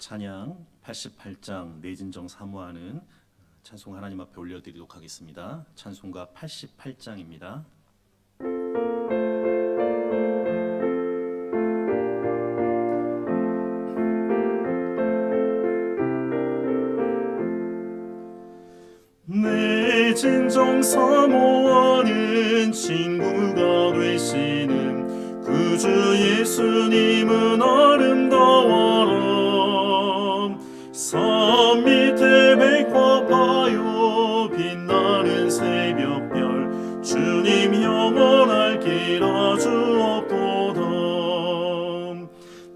찬양 88장 내진정 사모하는 찬송 하나님 앞에 올려드리도록 하겠습니다. 찬송가 88장입니다. 내 진정 사모하는 친구가 되시는 구주 예수님은 아름다워라. 산 밑에 백화파요 빛나는 새벽별 주님 영원할 길 아주 없도다.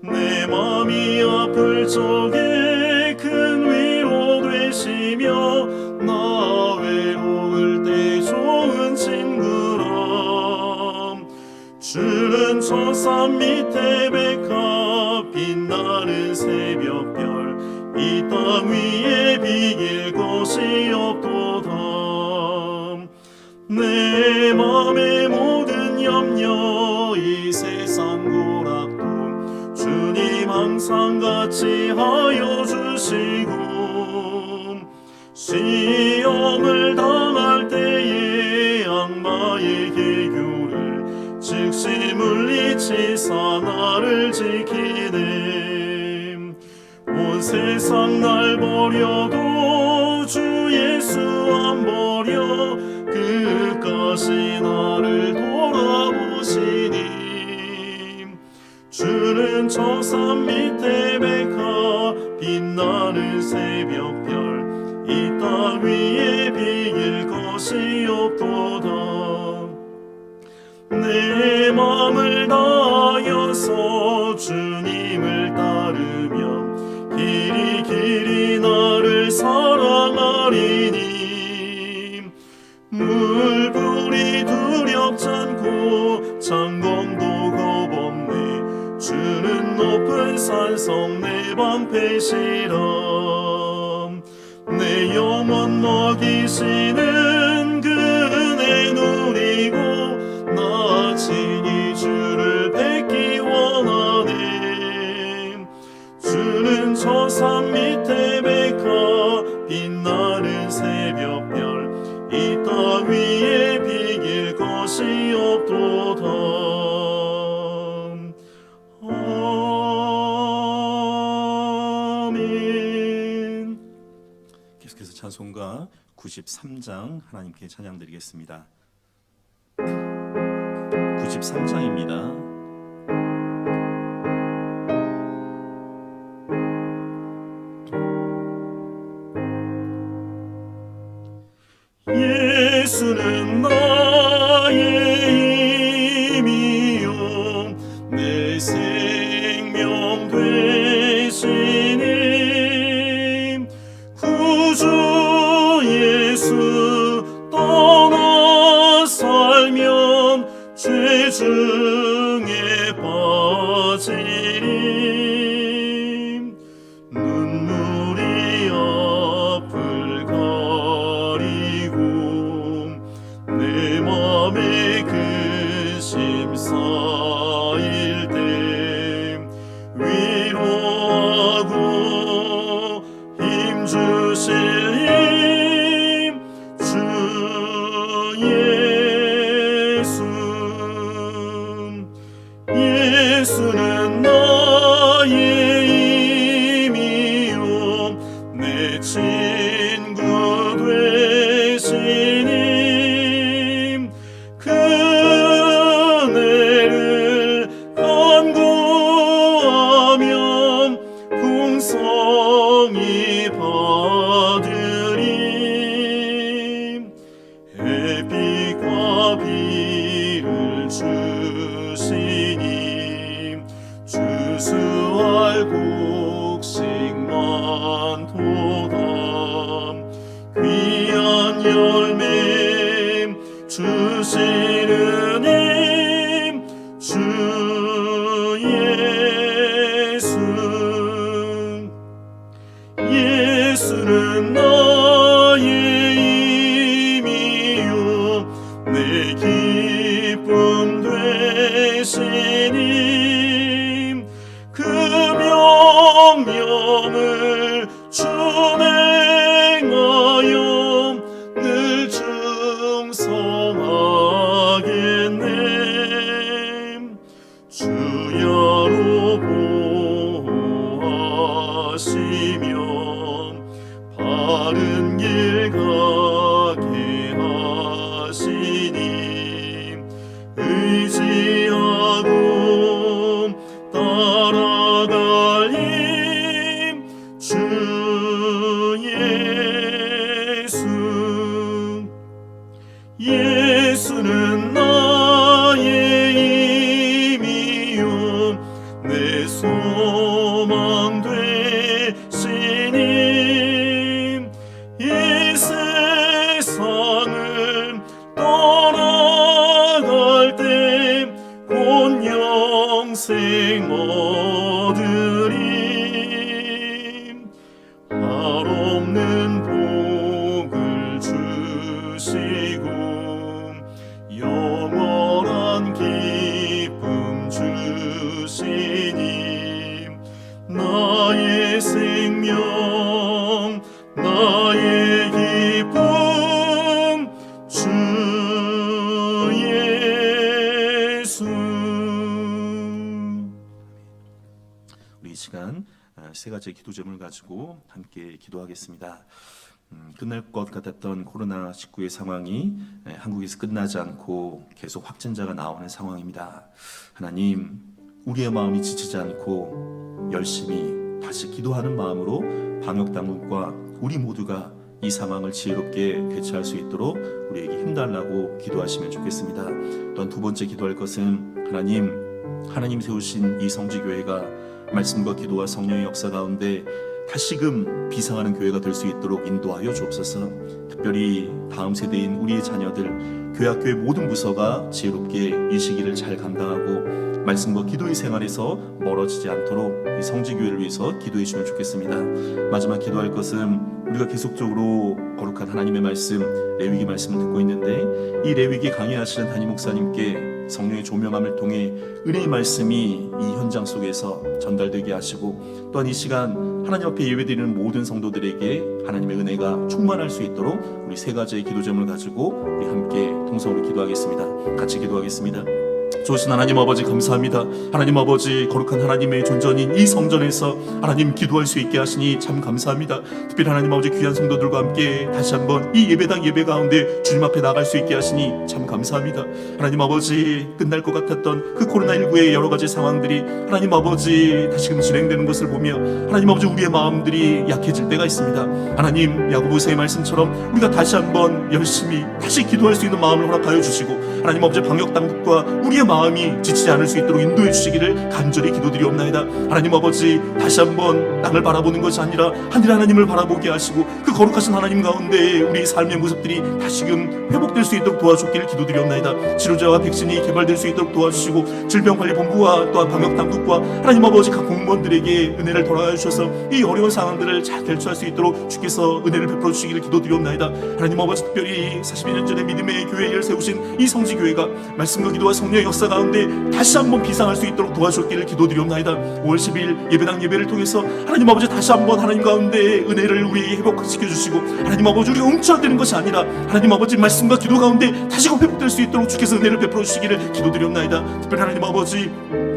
내 맘이 아플 적에 큰 위로 되시며 나 외로울 때 좋은 친구라. 주는 저 산 밑에 백화 빛나는 새벽별 이 땅 위에 비길 곳이 없도다. 내 맘의 모든 염려 이 세상 고락도 주님 항상 같이 하여 주시고 시험을 당할 때에 악마의 계교를 즉시 물리치사 나를 지키네. 온 세상 날 버려도 주 예수 안 버려 끝까지 나를 돌아보시니. 주는 저 산 밑에 백화 빛나는 새벽별 이 땅 위에 비길 것이 없도다. 내 맘을 다하여서 주님을 따르면 길이 길이 나를 사랑하리니. 물불이 두렵잖고 장검도 겁없네. 주는 높은 산성 내 방패시라. 내 영혼 먹이시는 그 은혜 누리고 나 친히 주를 뵙기 원하네. 주는 저 산 밑에 백화 빛나는 새벽별 이 땅 위에 비길 것이 없도다. 아멘. 계속해서 찬송가 93장 하나님께 찬양드리겠습니다. 93장입니다. 예수는 나의 힘이요 내 생명 되시니. 구주 예수 떠나 살면 죄 중에 빠지리. 눈물이 앞을 가리고 내 맘에 근심 쌓일 때 위로하고 힘 주실 힘 주 예수. 예수는 나의 힘이요 내 친구 되시니. 그 은혜를 간구하면 풍성히 받으리. 햇빛과 비를 주시니 주수할 곡식만 도다. 귀한 열매 주시는 힘 주 예수. 예수는 나의 힘이요 내 기쁨 되시니. 그 명령을 명하겠네. 주여로 보호하시며 바른 길 가게 하시니 의지하고 따라갈 힘 주 예수는 나의 힘이요 내 소망 되시니 이 세상을 떠나갈 때 곧 영생 얻으리. 한없는 복을 주시고 영원한 기쁨 주시니 나의 생명 나의 기쁨 주 예수. 우리 이 시간 세 가지의 기도 제목을 가지고 함께 기도하겠습니다. 끝날 것 같았던 코로나19의 상황이 한국에서 끝나지 않고 계속 확진자가 나오는 상황입니다. 하나님, 우리의 마음이 지치지 않고 열심히 다시 기도하는 마음으로 방역당국과 우리 모두가 이 상황을 지혜롭게 대처할 수 있도록 우리에게 힘달라고 기도하시면 좋겠습니다. 또한 두 번째 기도할 것은 하나님 세우신 이 성지교회가 말씀과 기도와 성령의 역사 가운데 다시금 비상하는 교회가 될 수 있도록 인도하여 주옵소서. 특별히 다음 세대인 우리의 자녀들, 교회학교의 모든 부서가 지혜롭게 이 시기를 잘 감당하고 말씀과 기도의 생활에서 멀어지지 않도록 이 성지교회를 위해서 기도해 주시면 좋겠습니다. 마지막 기도할 것은 우리가 계속적으로 거룩한 하나님의 말씀, 레위기 말씀을 듣고 있는데 이 레위기 강의하시는 담임 목사님께 성령의 조명함을 통해 은혜의 말씀이 이 현장 속에서 전달되게 하시고 또한 이 시간 하나님 앞에 예배드리는 모든 성도들에게 하나님의 은혜가 충만할 수 있도록 우리 세 가지의 기도 제목을 가지고 우리 함께 통성으로 기도하겠습니다. 같이 기도하겠습니다. 좋으신 하나님 아버지 감사합니다. 하나님 아버지 거룩한 하나님의 존전인 이 성전에서 하나님 기도할 수 있게 하시니 참 감사합니다. 특별히 하나님 아버지 귀한 성도들과 함께 다시 한번 이 예배당 예배 가운데 주님 앞에 나갈 수 있게 하시니 참 감사합니다. 하나님 아버지 끝날 것 같았던 그 코로나19의 여러 가지 상황들이 하나님 아버지 다시금 진행되는 것을 보며 하나님 아버지 우리의 마음들이 약해질 때가 있습니다. 하나님 야고보서의 말씀처럼 우리가 다시 한번 열심히 다시 기도할 수 있는 마음을 허락하여 주시고 하나님 아버지 방역당국과 우리의 마음이 지치지 않을 수 있도록 인도해 주시기를 간절히 기도드리옵나이다. 하나님 아버지 다시 한번 땅을 바라보는 것이 아니라 하늘 하나님을 바라보게 하시고 그 거룩하신 하나님 가운데 우리 삶의 모습들이 다시금 회복될 수 있도록 도와주기를 기도드리옵나이다. 치료제와 백신이 개발될 수 있도록 도와주시고 질병관리본부와 또한 방역당국과 하나님 아버지 각 공무원들에게 은혜를 돌아가 주셔서 이 어려운 상황들을 잘 대처할 수 있도록 주께서 은혜를 베풀어 주시기를 기도드리옵나이다. 하나님 아버지 특별히 42년 전에 믿음의 교회를 세우신 이 성지교회가 말씀과 기도와 성령의 역사 가운데 다시 한번 비상할 수 있도록 도와주었기를 기도드리옵나이다. 5월 10일 예배당 예배를 통해서 하나님 아버지 다시 한번 하나님 가운데 은혜를 우리에게 회복시켜 주시고 하나님 아버지 우리가 움츠러드는 것이 아니라 하나님 아버지 말씀과 기도 가운데 다시금 회복될 수 있도록 주께서 은혜를 베풀어 주시기를 기도드리옵나이다. 특별히 하나님 아버지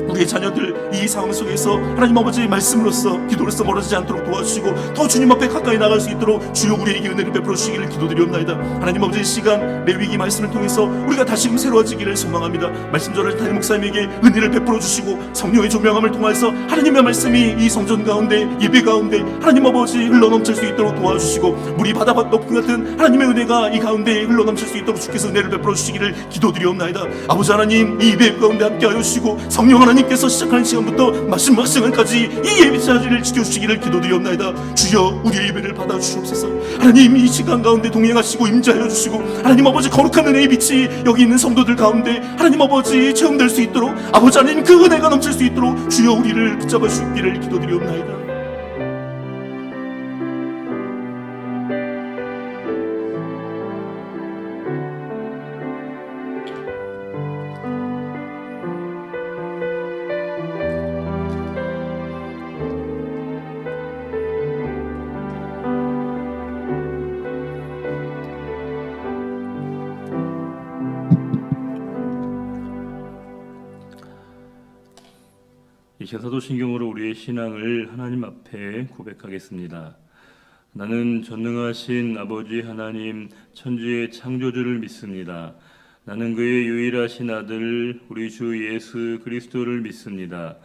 우리의 자녀들 이 상황 속에서 하나님 아버지의 말씀으로서 기도로서 멀어지지 않도록 도와주시고 더 주님 앞에 가까이 나갈 수 있도록 주여 우리에게 은혜를 베풀어 주시기를 기도드리옵나이다. 하나님 아버지 이 시간 레위기 말씀을 통해서 우리가 다시금 새로워지기를 소망합니다. 말씀 전할 담임 목사님에게 은혜를 베풀어 주시고 성령의 조명함을 통해서 하나님의 말씀이 이 성전 가운데 예배 가운데 하나님 아버지 흘러넘칠 수 있도록 도와주시고 물이 바다밭 높은 같은 하나님의 은혜가 이 가운데 흘러넘칠 수 있도록 주께서 은혜를 베풀어 주시기를 기도드리옵나이다. 아버지 하나님 이 예배 가운데 함께하여 주시고 성령 하나님께서 시작하는 시간부터 마지막 시간까지 이 예배 자리를 지켜주시기를 기도드리옵나이다. 주여 우리의 예배를 받아주시옵소서. 하나님 이 시간 가운데 동행하시고 임재하여 주시고 하나님 아버지 거룩한 은혜의 빛이 여기 있는 성도들 가운데 하나님 아버지 체험될 수 있도록 아버지 하나님 그 은혜가 넘칠 수 있도록 주여 우리를 붙잡아 주시기를 기도드리옵나이다. 사도신경으로 우리의 신앙을 하나님 앞에 고백하겠습니다. 나는 전능하신 아버지 하나님 천지의 창조주를 믿습니다. 나는 그의 유일하신 아들 우리 주 예수 그리스도를 믿습니다.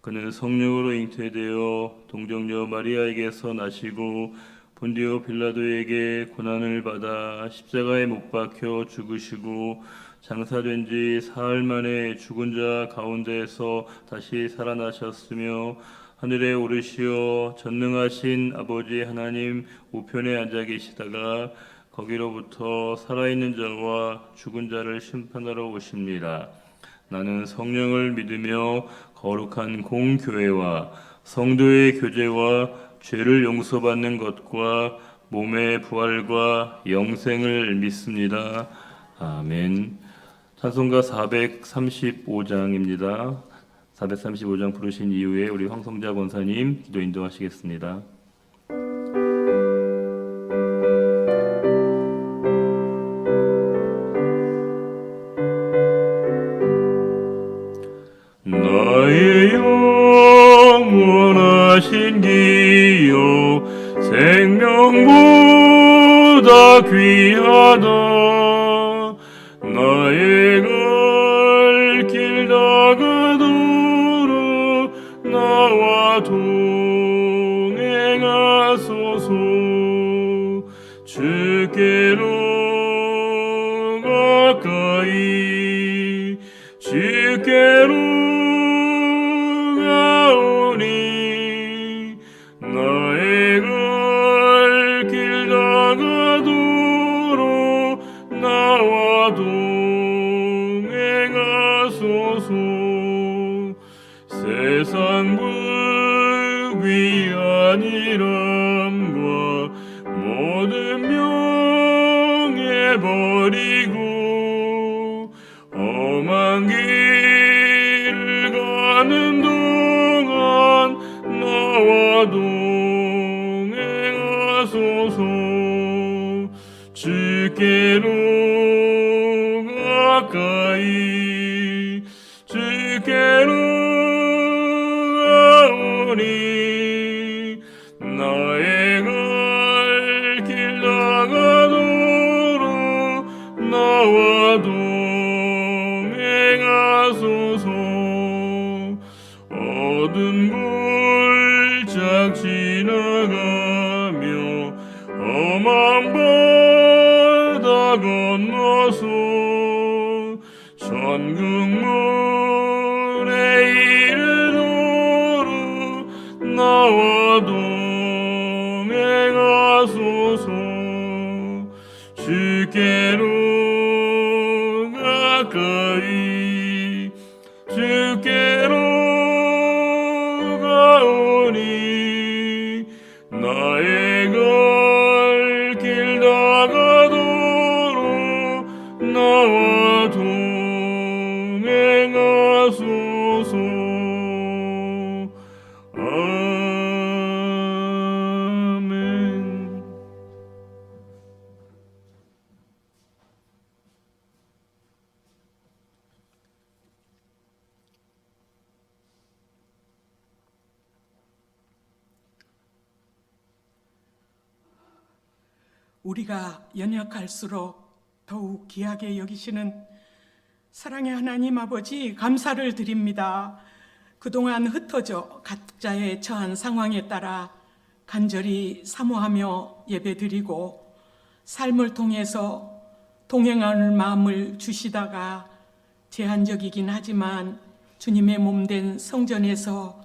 그는 성령으로 잉태되어 동정녀 마리아에게서 나시고 본디오 빌라도에게 고난을 받아 십자가에 못 박혀 죽으시고 장사된 지 사흘 만에 죽은 자 가운데에서 다시 살아나셨으며 하늘에 오르시어 전능하신 아버지 하나님 우편에 앉아 계시다가 거기로부터 살아있는 자와 죽은 자를 심판하러 오십니다. 나는 성령을 믿으며 거룩한 공교회와 성도의 교제와 죄를 용서받는 것과 몸의 부활과 영생을 믿습니다. 아멘. 찬송가 435장입니다. 435장 부르신 이후에 우리 황성자 권사님 기도 인도하시겠습니다. 나의 영원하신 기여 생명보다 귀하다. 나의 갈 길 다가도록 나와 동행하소서. 주께로 가까이 주께로 가오니 나의 갈 길 다가도록 나와 동행하소서. 세상 불귀한 이름과 모든 명예 버리고 험한 길을 가는 동안 나와 동행하소서. 주께로 가까이 주께로 가오니 나의 갈 길 다가도록 나와 동행하소서. 어두운 골짝 지나가며 험한 바다 건너서 천국문에 이르도록 나와 동행하소서. 주께로 가까이 주께로 가오니 나의 갈 길 다가도록 나와 동행하소서. 아멘. 우리가 연약할수록 더욱 귀하게 여기시는 사랑의 하나님 아버지 감사를 드립니다. 그동안 흩어져 각자의 처한 상황에 따라 간절히 사모하며 예배드리고 삶을 통해서 동행하는 마음을 주시다가 제한적이긴 하지만 주님의 몸된 성전에서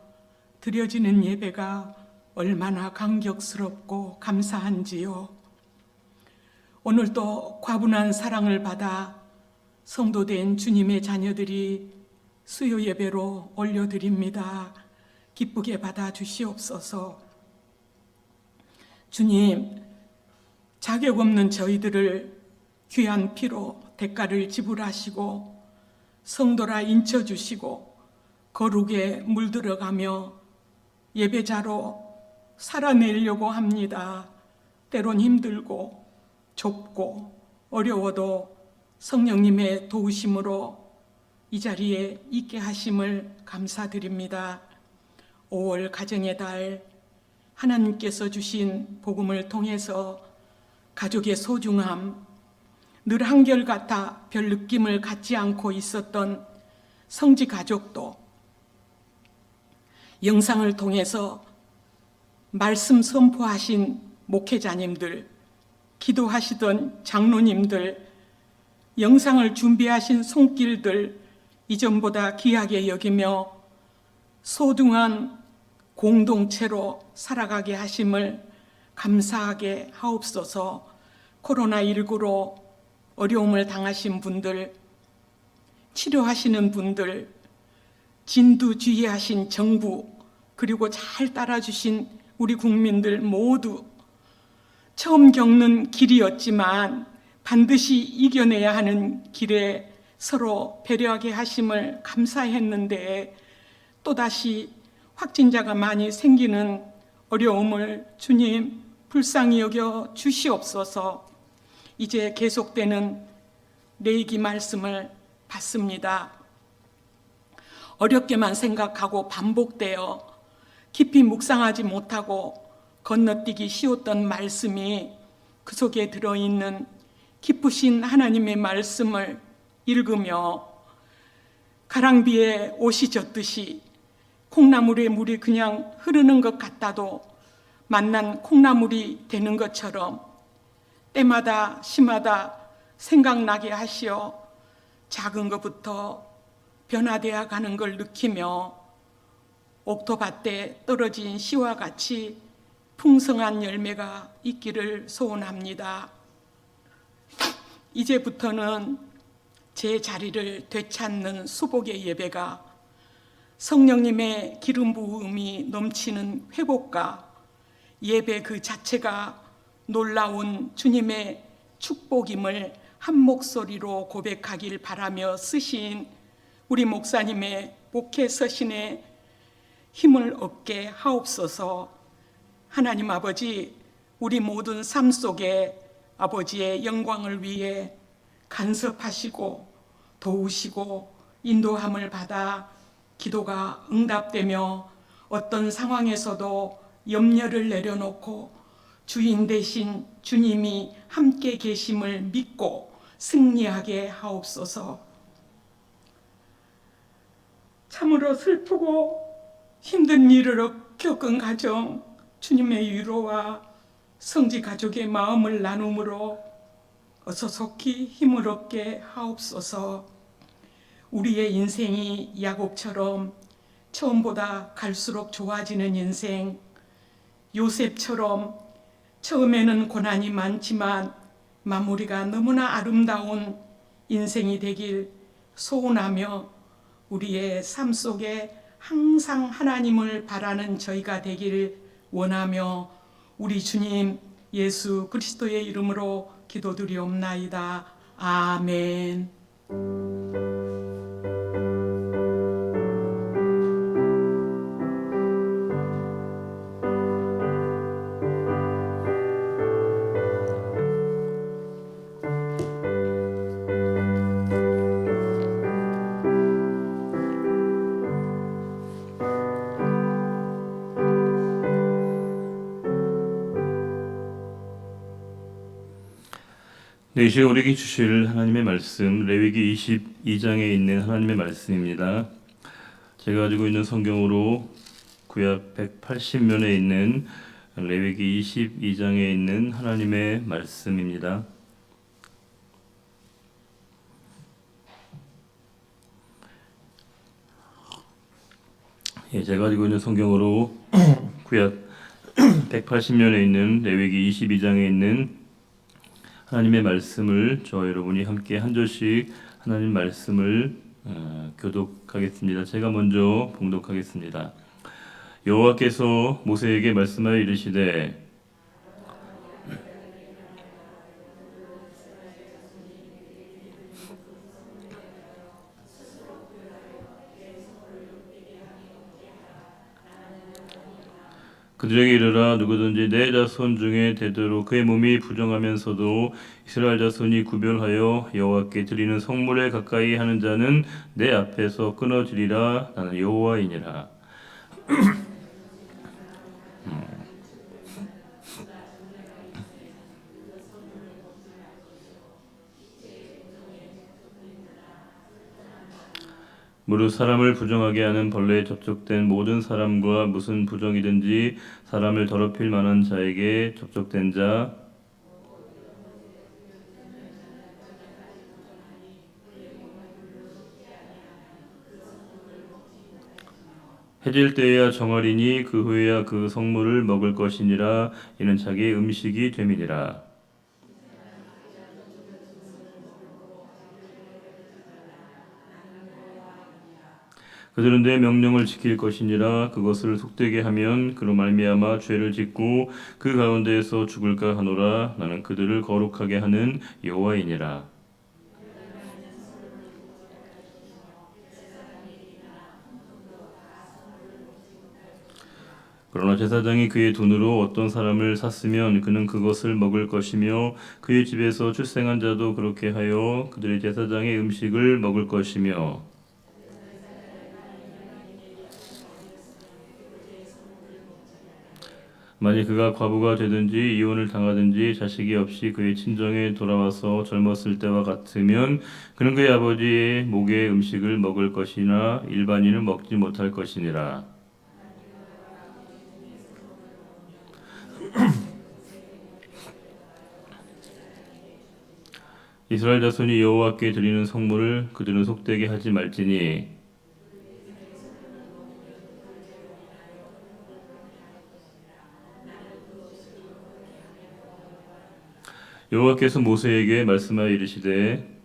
드려지는 예배가 얼마나 감격스럽고 감사한지요. 오늘도 과분한 사랑을 받아 성도된 주님의 자녀들이 수요 예배로 올려드립니다. 기쁘게 받아 주시옵소서. 주님, 자격 없는 저희들을 귀한 피로 대가를 지불하시고 성도라 인쳐주시고 거룩에 물들어가며 예배자로 살아내려고 합니다. 때론 힘들고 좁고 어려워도 성령님의 도우심으로 이 자리에 있게 하심을 감사드립니다. 5월 가정의 달, 하나님께서 주신 복음을 통해서 가족의 소중함, 늘 한결같아 별 느낌을 갖지 않고 있었던 성지 가족도 영상을 통해서 말씀 선포하신 목회자님들, 기도하시던 장로님들, 영상을 준비하신 손길들 이전보다 귀하게 여기며 소중한 공동체로 살아가게 하심을 감사하게 하옵소서. 코로나19로 어려움을 당하신 분들, 치료하시는 분들, 진두지휘하신 정부, 그리고 잘 따라주신 우리 국민들 모두 처음 겪는 길이었지만 반드시 이겨내야 하는 길에 서로 배려하게 하심을 감사했는데 또다시 확진자가 많이 생기는 어려움을 주님 불쌍히 여겨 주시옵소서. 이제 계속되는 레위기 말씀을 받습니다. 어렵게만 생각하고 반복되어 깊이 묵상하지 못하고 건너뛰기 쉬웠던 말씀이 그 속에 들어있는 기쁘신 하나님의 말씀을 읽으며 가랑비에 옷이 젖듯이 콩나물에 물이 그냥 흐르는 것 같아도 만난 콩나물이 되는 것처럼 때마다 시마다 생각나게 하시어 작은 것부터 변화되어 가는 걸 느끼며 옥토밭에 떨어진 씨와 같이 풍성한 열매가 있기를 소원합니다. 이제부터는 제 자리를 되찾는 수복의 예배가 성령님의 기름 부음이 넘치는 회복과 예배 그 자체가 놀라운 주님의 축복임을 한 목소리로 고백하길 바라며 쓰신 우리 목사님의 목회 서신에 힘을 얻게 하옵소서. 하나님 아버지, 우리 모든 삶 속에 아버지의 영광을 위해 간섭하시고 도우시고 인도함을 받아 기도가 응답되며 어떤 상황에서도 염려를 내려놓고 주인 대신 주님이 함께 계심을 믿고 승리하게 하옵소서. 참으로 슬프고 힘든 일을 겪은 가정, 주님의 위로와 성지 가족의 마음을 나눔으로 어서 속히 힘을 얻게 하옵소서. 우리의 인생이 야곱처럼 처음보다 갈수록 좋아지는 인생, 요셉처럼 처음에는 고난이 많지만 마무리가 너무나 아름다운 인생이 되길 소원하며 우리의 삶 속에 항상 하나님을 바라는 저희가 되기를 원하며 우리 주님 예수 그리스도의 이름으로 기도드리옵나이다. 아멘. 네, 이 시간 우리에게 주실 하나님의 말씀 레위기 22장에 있는 하나님의 말씀입니다. 제가 가지고 있는 성경으로 구약 180면에 있는 레위기 22장에 있는 하나님의 말씀입니다. 제가 가지고 있는 성경으로 구약 180면에 있는 레위기 22장에 있는 하나님의 말씀을 저와 여러분이 함께 한 절씩 하나님 말씀을 교독하겠습니다. 제가 먼저 봉독하겠습니다. 여호와께서 모세에게 말씀하여 이르시되 그들에게 이르라 누구든지 내 자손 중에 대대로 그의 몸이 부정하면서도 이스라엘 자손이 구별하여 여호와께 드리는 성물에 가까이 하는 자는 내 앞에서 끊어지리라. 나는 여호와이니라. 무릇 사람을 부정하게 하는 벌레에 접촉된 모든 사람과 무슨 부정이든지 사람을 더럽힐 만한 자에게 접촉된 자 해질 때에야 정하리니 그 후에야 그 성물을 먹을 것이니라. 이는 자기의 음식이 됨이니라. 그들은 내 명령을 지킬 것이니라. 그것을 속되게 하면 그로 말미암아 죄를 짓고 그 가운데에서 죽을까 하노라. 나는 그들을 거룩하게 하는 여호와이니라. 그러나 제사장이 그의 돈으로 어떤 사람을 샀으면 그는 그것을 먹을 것이며 그의 집에서 출생한 자도 그렇게 하여 그들의 제사장의 음식을 먹을 것이며 만일 그가 과부가 되든지 이혼을 당하든지 자식이 없이 그의 친정에 돌아와서 젊었을 때와 같으면 그는 그의 아버지의 목의 음식을 먹을 것이나 일반인은 먹지 못할 것이니라. 이스라엘 자손이 여호와께 드리는 성물을 그들은 속되게 하지 말지니 여호와께서 모세에게 말씀하여 이르시되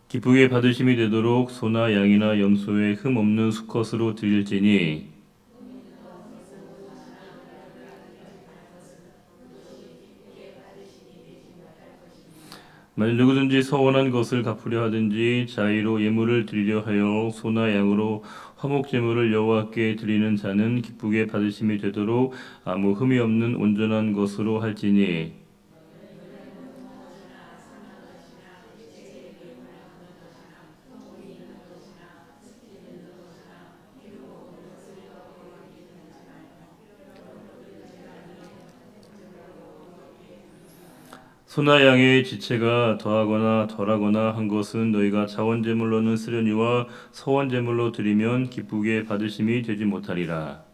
기쁘게 받으심이 되도록 소나 양이나 염소의 흠 없는 수컷으로 드릴지니 만일 누구든지 서원한 것을 갚으려 하든지 자의로 예물을 드리려 하여 소나 양으로 화목 제물을 여호와께 드리는 자는 기쁘게 받으심이 되도록 아무 흠이 없는 온전한 것으로 할지니 소나 양의 지체가 더하거나 덜하거나 한 것은 너희가 자원제물로는 쓰려니와 서원제물로 드리면 기쁘게 받으심이 되지 못하리라.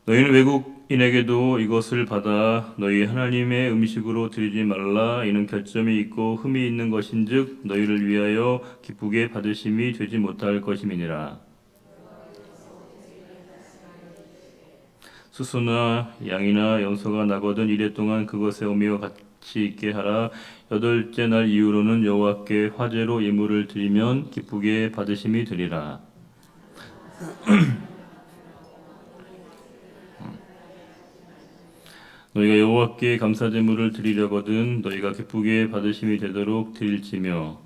너희는 외국인에게도 이것을 받아 너희 하나님의 음식으로 드리지 말라. 이는 결점이 있고 흠이 있는 것인즉 너희를 위하여 기쁘게 받으심이 되지 못할 것임이니라. 수소나 양이나 염소가 나거든 이래 동안 그것의 어미와 같이 있게 하라. 8째 날 이후로는 여호와께 화제로 예물을 드리면 기쁘게 받으심이 되리라. 너희가 여호와께 감사제물을 드리려거든 너희가 기쁘게 받으심이 되도록 드릴지며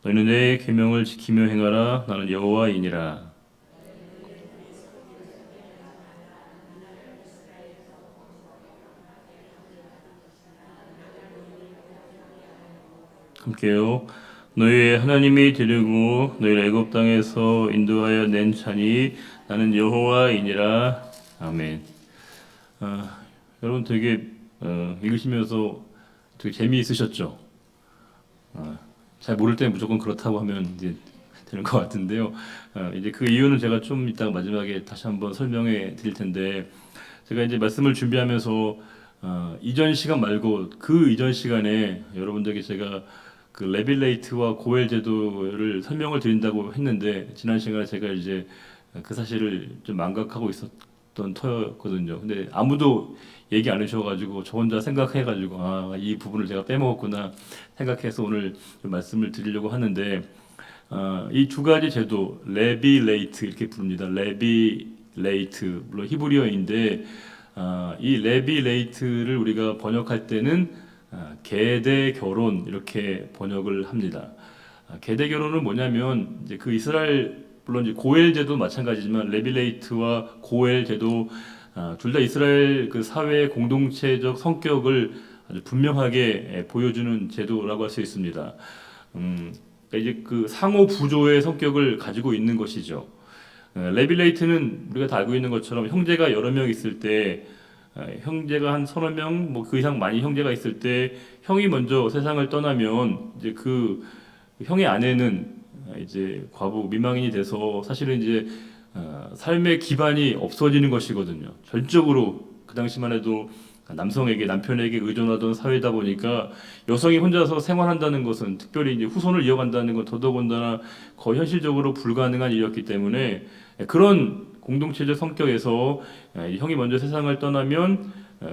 너희는 내 계명을 지키며 행하라. 나는 여호와이니라. 함께요. 너희의 하나님이 데리고 너희를 애굽 땅에서 인도하여 낸 자니 나는 여호와이니라. 아멘. 여러분 되게 읽으시면서 되게 재미있으셨죠? 잘 모를 때는 무조건 그렇다고 하면 이제 되는 것 같은데요. 이제 그 이유는 제가 좀 이따가 마지막에 다시 한번 설명해 드릴 텐데 제가 이제 말씀을 준비하면서 이전 시간 말고 그 이전 시간에 여러분들에게 제가 그 레빌레이트와 고엘 제도를 설명을 드린다고 했는데 지난 시간에 제가 이제 그 사실을 좀 망각하고 있었던 터였거든요. 근데 아무도 얘기 안 해주셔가지고 저 혼자 생각해가지고 이 부분을 제가 빼먹었구나 생각해서 오늘 좀 말씀을 드리려고 하는데 이 두 가지 제도 레빌레이트 이렇게 부릅니다. 레빌레이트 물론 히브리어인데 이 레빌레이트를 우리가 번역할 때는 계대 결혼 이렇게 번역을 합니다. 계대 결혼은 뭐냐면 이제 그 이스라엘 물론 이제 고엘 제도 마찬가지지만 레빌레이트와 고엘 제도 둘 다 이스라엘 그 사회의 공동체적 성격을 아주 분명하게 보여주는 제도라고 할 수 있습니다. 그러니까 이제 그 상호 부조의 성격을 가지고 있는 것이죠. 레빌레이트는 우리가 다 알고 있는 것처럼 형제가 여러 명 있을 때 형제가 한 서너 명, 뭐 그 이상 많이 형제가 있을 때 형이 먼저 세상을 떠나면 이제 그 형의 아내는 이제 과부 미망인이 돼서 사실은 이제 삶의 기반이 없어지는 것이거든요. 전적으로 그 당시만 해도 남성에게 남편에게 의존하던 사회다 보니까 여성이 혼자서 생활한다는 것은 특별히 이제 후손을 이어간다는 건 더더군다나 거의 현실적으로 불가능한 일이었기 때문에 그런 공동체적 성격에서 형이 먼저 세상을 떠나면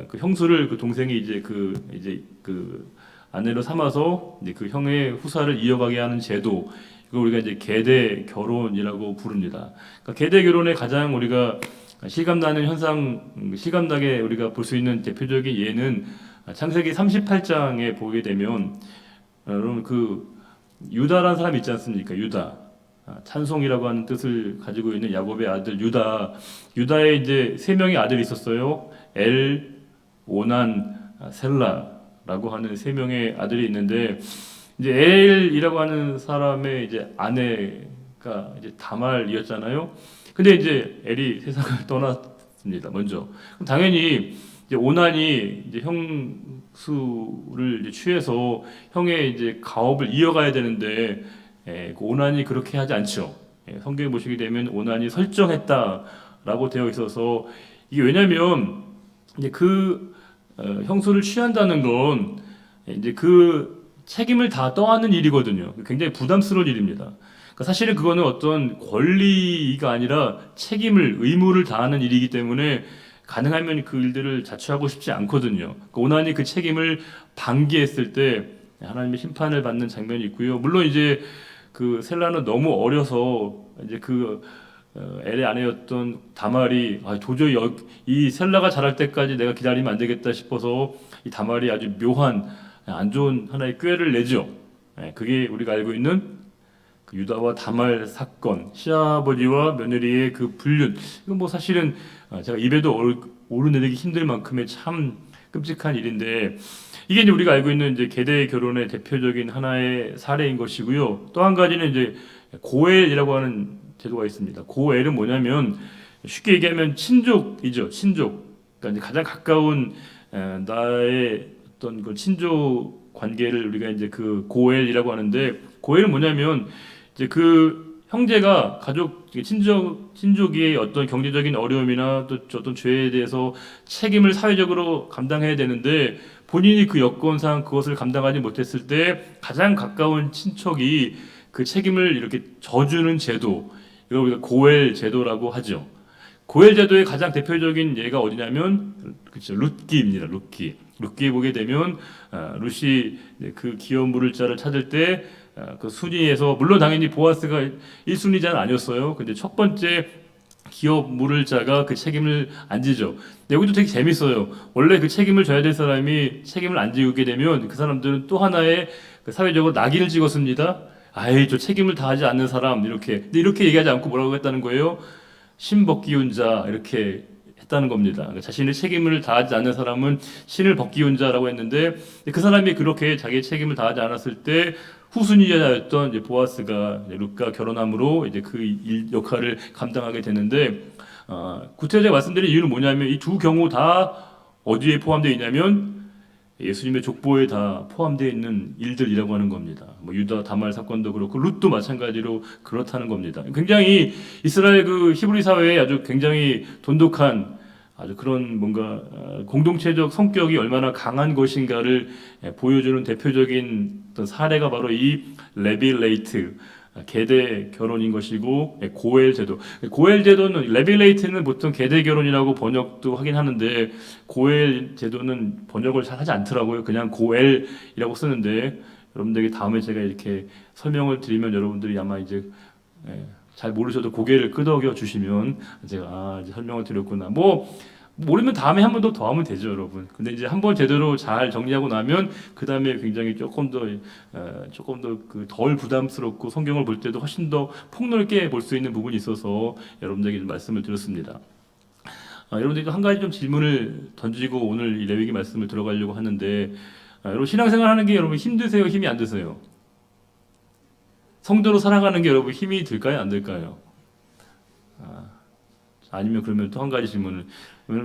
그 형수를 그 동생이 이제 그 아내로 삼아서 이제 그 형의 후사를 이어가게 하는 제도, 이걸 우리가 이제 계대 결혼이라고 부릅니다. 그러니까 계대 결혼의 가장 우리가 실감나는 현상, 실감나게 우리가 볼 수 있는 대표적인 예는 창세기 38장에 보게 되면 여러분 그 유다라는 사람 있지 않습니까? 유다. 찬송이라고 하는 뜻을 가지고 있는 야곱의 아들 유다. 유다에 이제 세 명의 아들이 있었어요. 엘, 오난, 셀라라고 하는 세 명의 아들이 있는데 이제 엘이라고 하는 사람의 이제 아내가 이제 다말이었잖아요. 근데 이제 엘이 세상을 떠났습니다. 먼저. 그럼 당연히 이제 오난이 이제 형수를 이제 취해서 형의 이제 가업을 이어가야 되는데 그 오난이 그렇게 하지 않죠. 성경에 보시게 되면 오난이 설정했다라고 되어 있어서 이게 왜냐면 이제 그 형수를 취한다는 건 이제 그 책임을 다 떠안는 일이거든요. 굉장히 부담스러운 일입니다. 그러니까 사실은 그거는 어떤 권리가 아니라 책임을, 의무를 다하는 일이기 때문에 가능하면 그 일들을 자처하고 싶지 않거든요. 그러니까 오난이 그 책임을 방기했을 때 하나님의 심판을 받는 장면이 있고요. 물론 이제 그 셀라는 너무 어려서 이제 그 엘의 아내였던 다말이 도저히 이 셀라가 자랄 때까지 내가 기다리면 안 되겠다 싶어서 이 다말이 아주 묘한 안 좋은 하나의 꾀를 내죠. 그게 우리가 알고 있는 그 유다와 다말 사건, 시아버지와 며느리의 그 불륜. 이건 뭐 사실은 제가 입에도 오르내리기 힘들 만큼의 참 끔찍한 일인데 이게 이제 우리가 알고 있는 이제 계대 결혼의 대표적인 하나의 사례인 것이고요. 또 한 가지는 이제 고엘이라고 하는 제도가 있습니다. 고엘은 뭐냐면 쉽게 얘기하면 친족이죠. 친족. 그러니까 이제 가장 가까운 나의 어떤 그 친족 관계를 우리가 이제 그 고엘이라고 하는데 고엘은 뭐냐면 이제 그 형제가 가족 친족이 어떤 경제적인 어려움이나 또 어떤 죄에 대해서 책임을 사회적으로 감당해야 되는데 본인이 그 여건상 그것을 감당하지 못했을 때 가장 가까운 친척이 그 책임을 이렇게 져주는 제도, 이걸 우리가 고엘 제도라고 하죠. 고엘 제도의 가장 대표적인 예가 어디냐면 그렇죠, 룻기입니다. 룻기에 보게 되면 룻이 그 기업 물을 자를 찾을 때 그 순위에서 물론 당연히 보아스가 1순위자는 아니었어요. 근데 첫 번째 기업 물을 자가 그 책임을 안 지죠. 근데 여기도 되게 재밌어요. 원래 그 책임을 져야 될 사람이 책임을 안 지게 되면 그 사람들은 또 하나의 그 사회적으로 낙인을 찍었습니다. 아이 저 책임을 다하지 않는 사람 이렇게. 근데 이렇게 얘기하지 않고 뭐라고 했다는 거예요? 신벗기운 자 이렇게 했다는 겁니다. 그러니까 자신의 책임을 다하지 않는 사람은 신을 벗기운 자라고 했는데 그 사람이 그렇게 자기의 책임을 다하지 않았을 때 후순위자였던 이제 보아스가 이제 룻과 결혼함으로 이제 그 일 역할을 감당하게 되는데 구체적으로 말씀드린 이유는 뭐냐면 이 두 경우 다 어디에 포함되어 있냐면 예수님의 족보에 다 포함되어 있는 일들이라고 하는 겁니다. 뭐 유다 다말 사건도 그렇고 룻도 마찬가지로 그렇다는 겁니다. 굉장히 이스라엘 그 히브리 사회에 아주 굉장히 돈독한 아주 그런 뭔가 공동체적 성격이 얼마나 강한 것인가를 보여주는 대표적인 어떤 사례가 바로 이 레빌레이트 계대 결혼인 것이고 고엘 제도. 고엘 제도는 레빌레이트는 보통 계대 결혼이라고 번역도 하긴 하는데 고엘 제도는 번역을 잘 하지 않더라고요. 그냥 고엘이라고 쓰는데 여러분들에게 다음에 제가 이렇게 설명을 드리면 여러분들이 아마 이제 잘 모르셔도 고개를 끄덕여 주시면 제가 이제 설명을 드렸구나. 뭐 모르면 다음에 한 번 더 하면 되죠, 여러분. 근데 이제 한 번 제대로 잘 정리하고 나면 그 다음에 굉장히 조금 더 그 덜 부담스럽고 성경을 볼 때도 훨씬 더 폭넓게 볼 수 있는 부분이 있어서 여러분들에게 좀 말씀을 드렸습니다. 여러분들도 한 가지 좀 질문을 던지고 오늘 이 레위기 말씀을 들어가려고 하는데, 여러분 신앙생활 하는 게 여러분 힘드세요? 힘이 안 드세요? 성도로 살아가는 게 여러분 힘이 들까요? 안 들까요? 아니면 그러면 또 한 가지 질문을,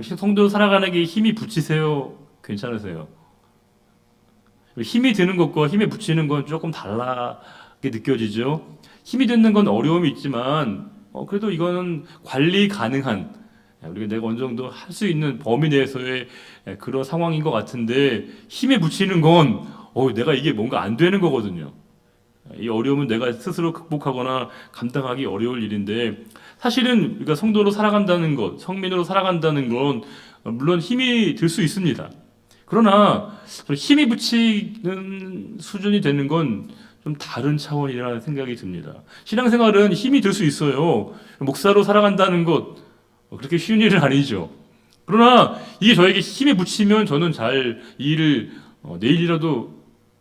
성도로 살아가는 게 힘이 붙이세요? 괜찮으세요? 힘이 드는 것과 힘에 붙이는 건 조금 달라게 느껴지죠? 힘이 드는 건 어려움이 있지만 그래도 이거는 관리 가능한, 우리가 내가 어느 정도 할 수 있는 범위 내에서의 그런 상황인 것 같은데, 힘에 붙이는 건 내가 이게 뭔가 안 되는 거거든요. 이 어려움은 내가 스스로 극복하거나 감당하기 어려울 일인데, 사실은 우리가 성도로 살아간다는 것, 성민으로 살아간다는 건 물론 힘이 들 수 있습니다. 그러나 힘이 붙이는 수준이 되는 건 좀 다른 차원이라는 생각이 듭니다. 신앙생활은 힘이 들 수 있어요. 목사로 살아간다는 것 그렇게 쉬운 일은 아니죠. 그러나 이게 저에게 힘이 붙이면 저는 잘 이 일을 내일이라도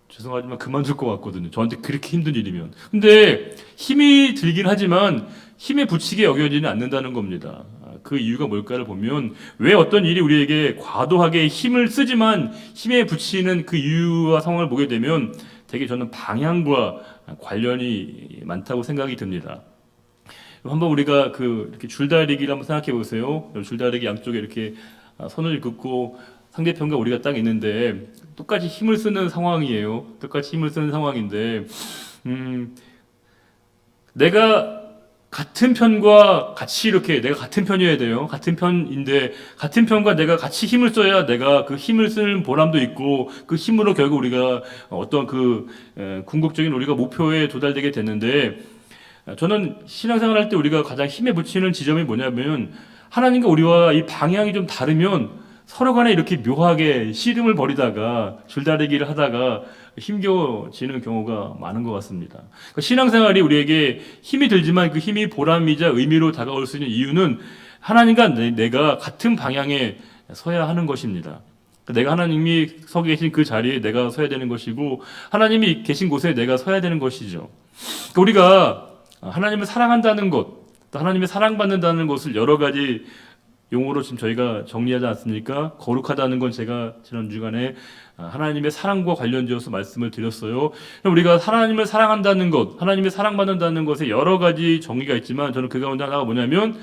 죄송하지만 그만둘 것 같거든요. 저한테 그렇게 힘든 일이면. 근데 힘이 들긴 하지만 힘에 붙이게 여겨지는 않는다는 겁니다. 그 이유가 뭘까를 보면, 왜 어떤 일이 우리에게 과도하게 힘을 쓰지만 힘에 붙이는 그 이유와 상황을 보게 되면 되게 저는 방향과 관련이 많다고 생각이 듭니다. 한번 우리가 이렇게 줄다리기를 한번 생각해 보세요. 줄다리기 양쪽에 이렇게 선을 긋고 상대편과 우리가 딱 있는데 똑같이 힘을 쓰는 상황이에요. 똑같이 힘을 쓰는 상황인데, 내가 같은 편과 같이 이렇게 내가 같은 편이어야 돼요. 같은 편인데 같은 편과 내가 같이 힘을 써야 내가 그 힘을 쓰는 보람도 있고 그 힘으로 결국 우리가 어떤 궁극적인 우리가 목표에 도달되게 되는데, 저는 신앙생활 할 때 우리가 가장 힘에 붙이는 지점이 뭐냐면, 하나님과 우리와 이 방향이 좀 다르면 서로 간에 이렇게 묘하게 씨름을 벌이다가 줄다리기를 하다가 힘겨워지는 경우가 많은 것 같습니다. 그러니까 신앙생활이 우리에게 힘이 들지만 그 힘이 보람이자 의미로 다가올 수 있는 이유는 하나님과 내가 같은 방향에 서야 하는 것입니다. 내가 하나님이 서 계신 그 자리에 내가 서야 되는 것이고, 하나님이 계신 곳에 내가 서야 되는 것이죠. 그러니까 우리가 하나님을 사랑한다는 것, 또 하나님의 사랑받는다는 것을 여러 가지 용어로 지금 저희가 정리하지 않습니까? 거룩하다는 건 제가 지난 주간에 하나님의 사랑과 관련지어서 말씀을 드렸어요. 우리가 하나님을 사랑한다는 것, 하나님의 사랑받는다는 것에 여러 가지 정의가 있지만, 저는 그 가운데 하나가 뭐냐면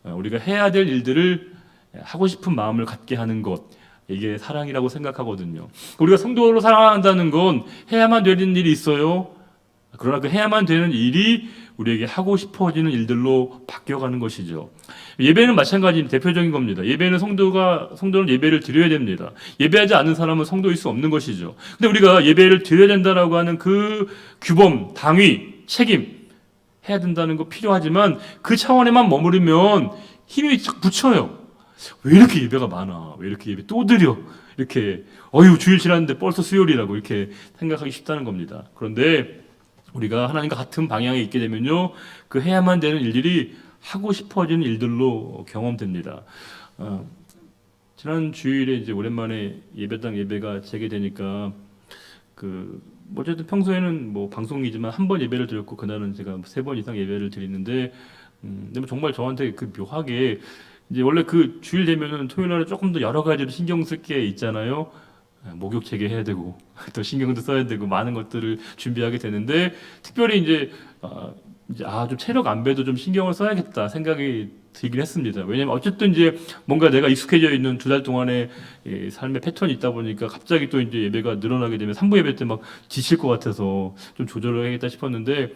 우리가 해야 될 일들을 하고 싶은 마음을 갖게 하는 것, 이게 사랑이라고 생각하거든요. 우리가 성도로 사랑한다는 건 해야만 되는 일이 있어요. 그러나 그 해야만 되는 일이 우리에게 하고 싶어지는 일들로 바뀌어가는 것이죠. 예배는 마찬가지 대표적인 겁니다. 예배는 성도는 예배를 드려야 됩니다. 예배하지 않는 사람은 성도일 수 없는 것이죠. 근데 우리가 예배를 드려야 된다라고 하는 그 규범, 당위, 책임 해야 된다는 거 필요하지만, 그 차원에만 머무르면 힘이 붙여요. 왜 이렇게 예배가 많아? 왜 이렇게 예배 또 드려? 이렇게 주일 지났는데 벌써 수요일이라고 이렇게 생각하기 쉽다는 겁니다. 그런데 우리가 하나님과 같은 방향에 있게 되면요, 그 해야만 되는 일들이 하고 싶어지는 일들로 경험됩니다. 지난 주일에 이제 오랜만에 예배가 재개되니까 어쨌든 평소에는 방송이지만 한 번 예배를 드렸고, 그날은 제가 3번 이상 예배를 드리는데, 근데 정말 저한테 묘하게 이제 원래 주일 되면은 토요일 날에 조금 더 여러 가지로 신경 쓸 게 있잖아요. 목욕 체계해야 되고 또 신경도 써야 되고 많은 것들을 준비하게 되는데, 특별히 이제 좀 체력 안배도 좀 신경을 써야겠다 생각이 들긴 했습니다. 왜냐면 어쨌든 이제 뭔가 내가 익숙해져 있는 2달 동안의 삶의 패턴이 있다 보니까 갑자기 또 이제 예배가 늘어나게 되면 3부 예배 때 막 지칠 것 같아서 좀 조절을 해야겠다 싶었는데,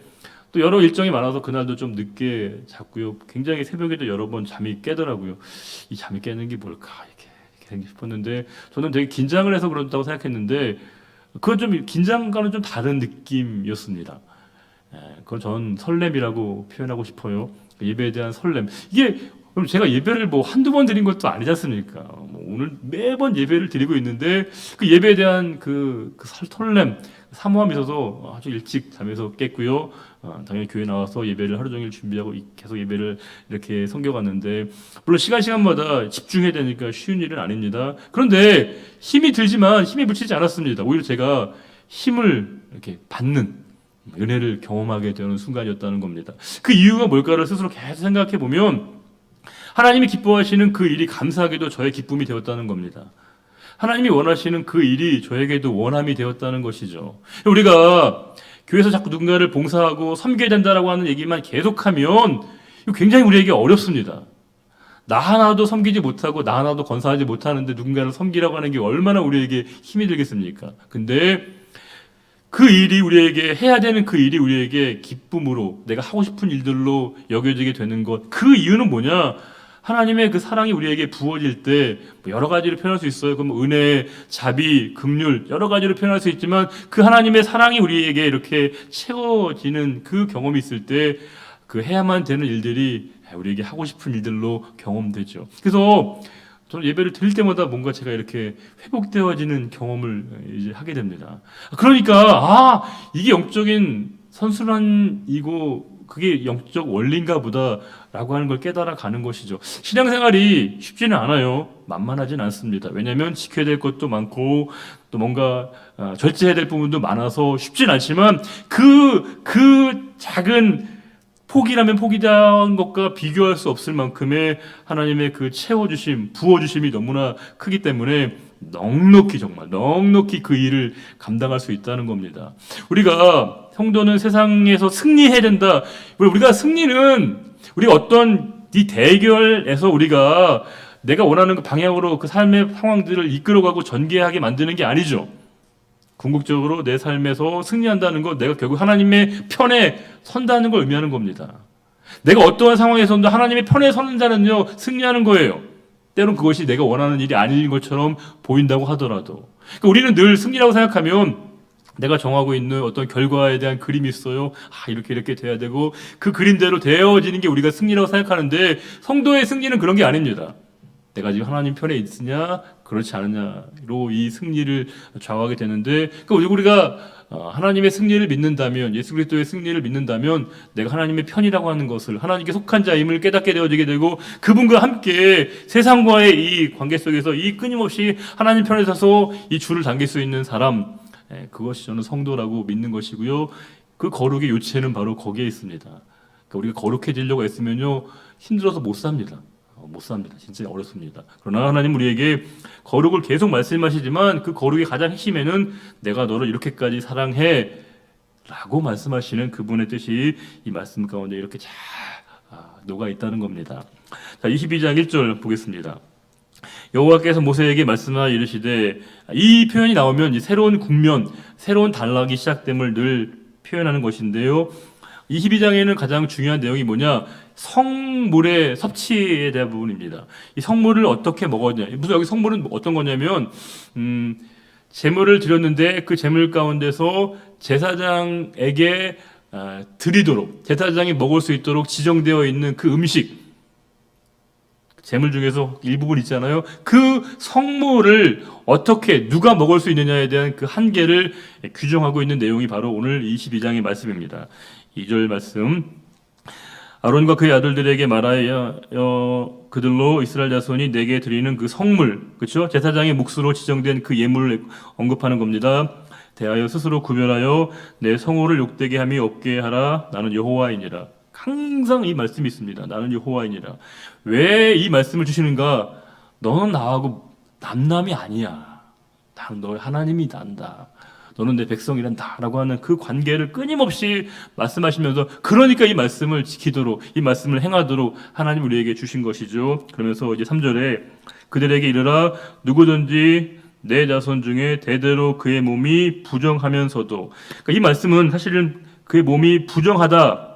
또 여러 일정이 많아서 그날도 좀 늦게 잤고요. 굉장히 새벽에도 여러 번 잠이 깨더라고요. 이 잠이 깨는 게 뭘까 이렇게 싶었는데, 저는 되게 긴장을 해서 그렇다고 생각했는데, 그건 좀 긴장과는 좀 다른 느낌이었습니다. 그건 전 설렘이라고 표현하고 싶어요. 예배에 대한 설렘. 이게 그럼 제가 예배를 뭐 한두 번 드린 것도 아니지 않습니까? 뭐 오늘 매번 예배를 드리고 있는데 그 예배에 대한 그 설렘, 사모함이 있어서 아주 일찍 잠에서 깼고요. 당연히 교회 나와서 예배를 하루 종일 준비하고 계속 예배를 이렇게 섬겨갔는데, 물론 시간마다 집중해야 되니까 쉬운 일은 아닙니다. 그런데 힘이 들지만 힘이 붙이지 않았습니다. 오히려 제가 힘을 이렇게 받는 은혜를 경험하게 되는 순간이었다는 겁니다. 그 이유가 뭘까를 스스로 계속 생각해 보면 하나님이 기뻐하시는 그 일이 감사하게도 저의 기쁨이 되었다는 겁니다. 하나님이 원하시는 그 일이 저에게도 원함이 되었다는 것이죠. 우리가 교회에서 자꾸 누군가를 봉사하고 섬겨야 된다라고 하는 얘기만 계속하면 이거 굉장히 우리에게 어렵습니다. 나 하나도 섬기지 못하고 나 하나도 건사하지 못하는데 누군가를 섬기라고 하는 게 얼마나 우리에게 힘이 들겠습니까? 근데 그 일이 우리에게 해야 되는 그 일이 우리에게 기쁨으로 내가 하고 싶은 일들로 여겨지게 되는 것, 그 이유는 뭐냐? 하나님의 그 사랑이 우리에게 부어질 때 여러 가지로 표현할 수 있어요. 그럼 은혜, 자비, 긍휼 여러 가지로 표현할 수 있지만 그 하나님의 사랑이 우리에게 이렇게 채워지는 그 경험이 있을 때 그 해야만 되는 일들이 우리에게 하고 싶은 일들로 경험되죠. 그래서 저는 예배를 드릴 때마다 뭔가 제가 이렇게 회복되어지는 경험을 이제 하게 됩니다. 그러니까 이게 영적인 선순환이고 그게 영적 원리인가 보다라고 하는 걸 깨달아 가는 것이죠. 신앙생활이 쉽지는 않아요. 만만하진 않습니다. 왜냐하면 지켜야 될 것도 많고 또 뭔가 절제해야 될 부분도 많아서 쉽진 않지만 그 작은 포기라면 포기한 것과 비교할 수 없을 만큼의 하나님의 그 채워주심, 부어주심이 너무나 크기 때문에 정말 넉넉히 그 일을 감당할 수 있다는 겁니다. 우리가 성도는 세상에서 승리해야 된다. 우리가 승리는 우리가 어떤 이 대결에서 우리가 내가 원하는 그 방향으로 그 삶의 상황들을 이끌어가고 전개하게 만드는 게 아니죠. 궁극적으로 내 삶에서 승리한다는 것, 내가 결국 하나님의 편에 선다는 걸 의미하는 겁니다. 내가 어떠한 상황에서도 하나님의 편에 서는 자는요, 승리하는 거예요. 때론 그것이 내가 원하는 일이 아닌 것처럼 보인다고 하더라도. 그러니까 우리는 늘 승리라고 생각하면 내가 정하고 있는 어떤 결과에 대한 그림이 있어요. 이렇게 돼야 되고 그 그림대로 되어지는 게 우리가 승리라고 생각하는데 성도의 승리는 그런 게 아닙니다. 내가 지금 하나님 편에 있으냐 그렇지 않느냐로 이 승리를 좌우하게 되는데, 그러니까 우리가 하나님의 승리를 믿는다면, 예수 그리스도의 승리를 믿는다면 내가 하나님의 편이라고 하는 것을, 하나님께 속한 자임을 깨닫게 되어지게 되고 그분과 함께 세상과의 이 관계 속에서 이 끊임없이 하나님 편에 서서 이 줄을 당길 수 있는 사람, 그것이 저는 성도라고 믿는 것이고요. 그 거룩의 요체는 바로 거기에 있습니다. 그러니까 우리가 거룩해지려고 했으면요 힘들어서 못 삽니다. 진짜 어렵습니다. 그러나 하나님 우리에게 거룩을 계속 말씀하시지만 그 거룩의 가장 핵심에는 내가 너를 이렇게까지 사랑해 라고 말씀하시는 그분의 뜻이 이 말씀 가운데 이렇게 잘 녹아 있다는 겁니다. 자, 22장 1절 보겠습니다. 여호와께서 모세에게 말씀하여 이르시되, 이 표현이 나오면 새로운 국면, 새로운 단락이 시작됨을 늘 표현하는 것인데요. 22장에는 가장 중요한 내용이 뭐냐? 성물의 섭취에 대한 부분입니다. 이 성물을 어떻게 먹었냐? 무슨 여기 성물은 어떤 거냐면, 제물을 드렸는데 그 제물 가운데서 제사장에게 드리도록, 제사장이 먹을 수 있도록 지정되어 있는 그 음식, 제물 중에서 일부분 있잖아요. 그 성물을 어떻게 누가 먹을 수 있느냐에 대한 그 한계를 규정하고 있는 내용이 바로 오늘 22장의 말씀입니다. 2절 말씀. 아론과 그의 아들들에게 말하여 그들로 이스라엘 자손이 내게 드리는 그 성물, 그렇죠? 제사장의 몫으로 지정된 그 예물을 언급하는 겁니다. 대하여 스스로 구별하여 내 성호를 욕되게 함이 없게 하라. 나는 여호와이니라. 항상 이 말씀이 있습니다. 나는 여호와이니라. 왜 이 말씀을 주시는가? 너는 나하고 남남이 아니야. 나는 너의 하나님이 난다. 너는 내 백성이란다 라고 하는 그 관계를 끊임없이 말씀하시면서, 그러니까 이 말씀을 지키도록, 이 말씀을 행하도록 하나님 우리에게 주신 것이죠. 그러면서 이제 3절에 그들에게 이르라. 누구든지 내 자손 중에 대대로 그의 몸이 부정하면서도, 그러니까 이 말씀은 사실은 그의 몸이 부정하다,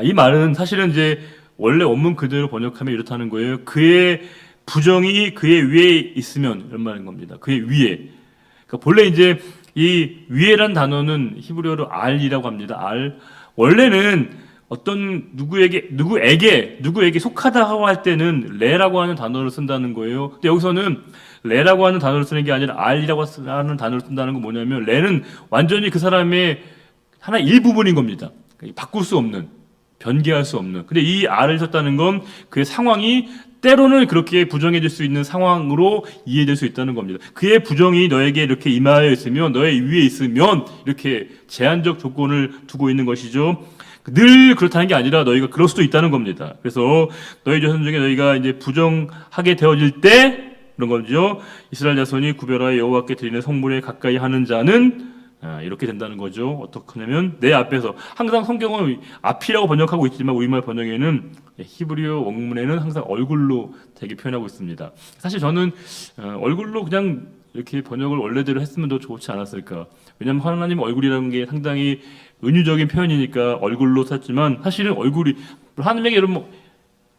이 말은 사실은 이제 원래 원문 그대로 번역하면 이렇다는 거예요. 그의 부정이 그의 위에 있으면, 이런 말인 겁니다. 그의 위에. 그러니까 본래 이제 이 위에란 단어는 히브리어로 알이라고 합니다. 알. 원래는 어떤 누구에게 속하다고 할 때는 레라고 하는 단어를 쓴다는 거예요. 근데 여기서는 레라고 하는 단어를 쓰는 게 아니라 알이라고 하는 단어를 쓴다는 건 뭐냐면 레는 완전히 그 사람의 하나의 일부분인 겁니다. 바꿀 수 없는, 변개할 수 없는. 근데 이 알을 썼다는 건 그의 상황이 때로는 그렇게 부정해질 수 있는 상황으로 이해될 수 있다는 겁니다. 그의 부정이 너에게 이렇게 임하여 있으면, 너의 위에 있으면 이렇게 제한적 조건을 두고 있는 것이죠. 늘 그렇다는 게 아니라 너희가 그럴 수도 있다는 겁니다. 그래서 너희 자손 중에 너희가 이제 부정하게 되어질 때 그런 거죠. 이스라엘 자손이 구별하여 여호와께 드리는 성물에 가까이 하는 자는 이렇게 된다는 거죠. 어떻게 하냐면 내 앞에서 항상 성경은 앞이라고 번역하고 있지만 우리말 번역에는 히브리어 원문에는 항상 얼굴로 되게 표현하고 있습니다. 사실 저는 얼굴로 그냥 이렇게 번역을 원래대로 했으면 더 좋지 않았을까. 왜냐하면 하나님 얼굴이라는 게 상당히 은유적인 표현이니까 얼굴로 썼지만 사실은 얼굴이 하나님에게 여러분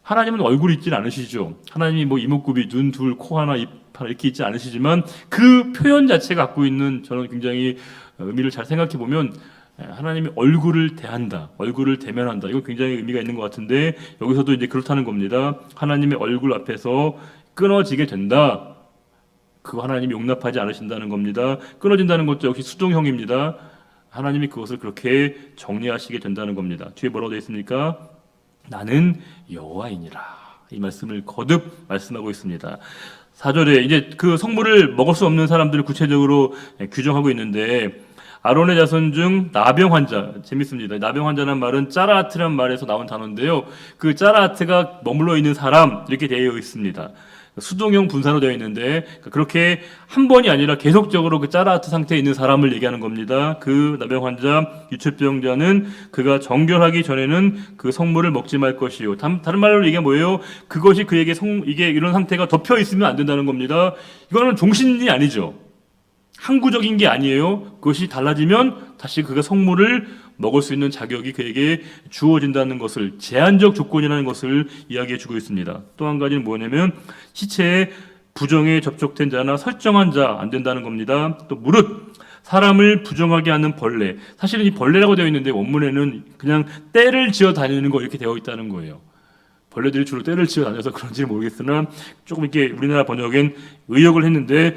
하나님은 얼굴이 있지는 않으시죠. 하나님이 뭐 이목구비, 눈, 둘, 코 하나, 입 하나 이렇게 있지 않으시지만 그 표현 자체가 갖고 있는 저는 굉장히 의미를 잘 생각해 보면 하나님이 얼굴을 대한다, 얼굴을 대면한다. 이거 굉장히 의미가 있는 것 같은데 여기서도 이제 그렇다는 겁니다. 하나님의 얼굴 앞에서 끊어지게 된다. 그거 하나님이 용납하지 않으신다는 겁니다. 끊어진다는 것도 역시 수동형입니다. 하나님이 그것을 그렇게 정리하시게 된다는 겁니다. 뒤에 뭐라고 되어 있습니까? 나는 여호와이니라. 이 말씀을 거듭 말씀하고 있습니다. 4절에 이제 그 성물을 먹을 수 없는 사람들을 구체적으로 규정하고 있는데 아론의 자손 중 나병 환자, 재밌습니다. 나병 환자라는 말은 짜라아트란 말에서 나온 단어인데요. 그 짜라아트가 머물러 있는 사람 이렇게 되어 있습니다. 수동형 분사로 되어 있는데 그렇게 한 번이 아니라 계속적으로 그 짜라아트 상태에 있는 사람을 얘기하는 겁니다. 그 나병 환자, 유출병자는 그가 정결하기 전에는 그 성물을 먹지 말 것이요. 다른 말로 얘기가 뭐예요? 그것이 그에게 이게 이런 상태가 덮여 있으면 안 된다는 겁니다. 이거는 종신이 아니죠. 항구적인 게 아니에요. 그것이 달라지면 다시 그가 성물을 먹을 수 있는 자격이 그에게 주어진다는 것을, 제한적 조건이라는 것을 이야기해 주고 있습니다. 또 한 가지는 뭐냐면 시체에 부정에 접촉된 자나 설정한 자 안 된다는 겁니다. 또 무릇 사람을 부정하게 하는 벌레. 사실은 이 벌레라고 되어 있는데 원문에는 그냥 떼를 지어 다니는 거 이렇게 되어 있다는 거예요. 벌레들이 주로 떼를 지어 다녀서 그런지는 모르겠으나 조금 이렇게 우리나라 번역엔 의역을 했는데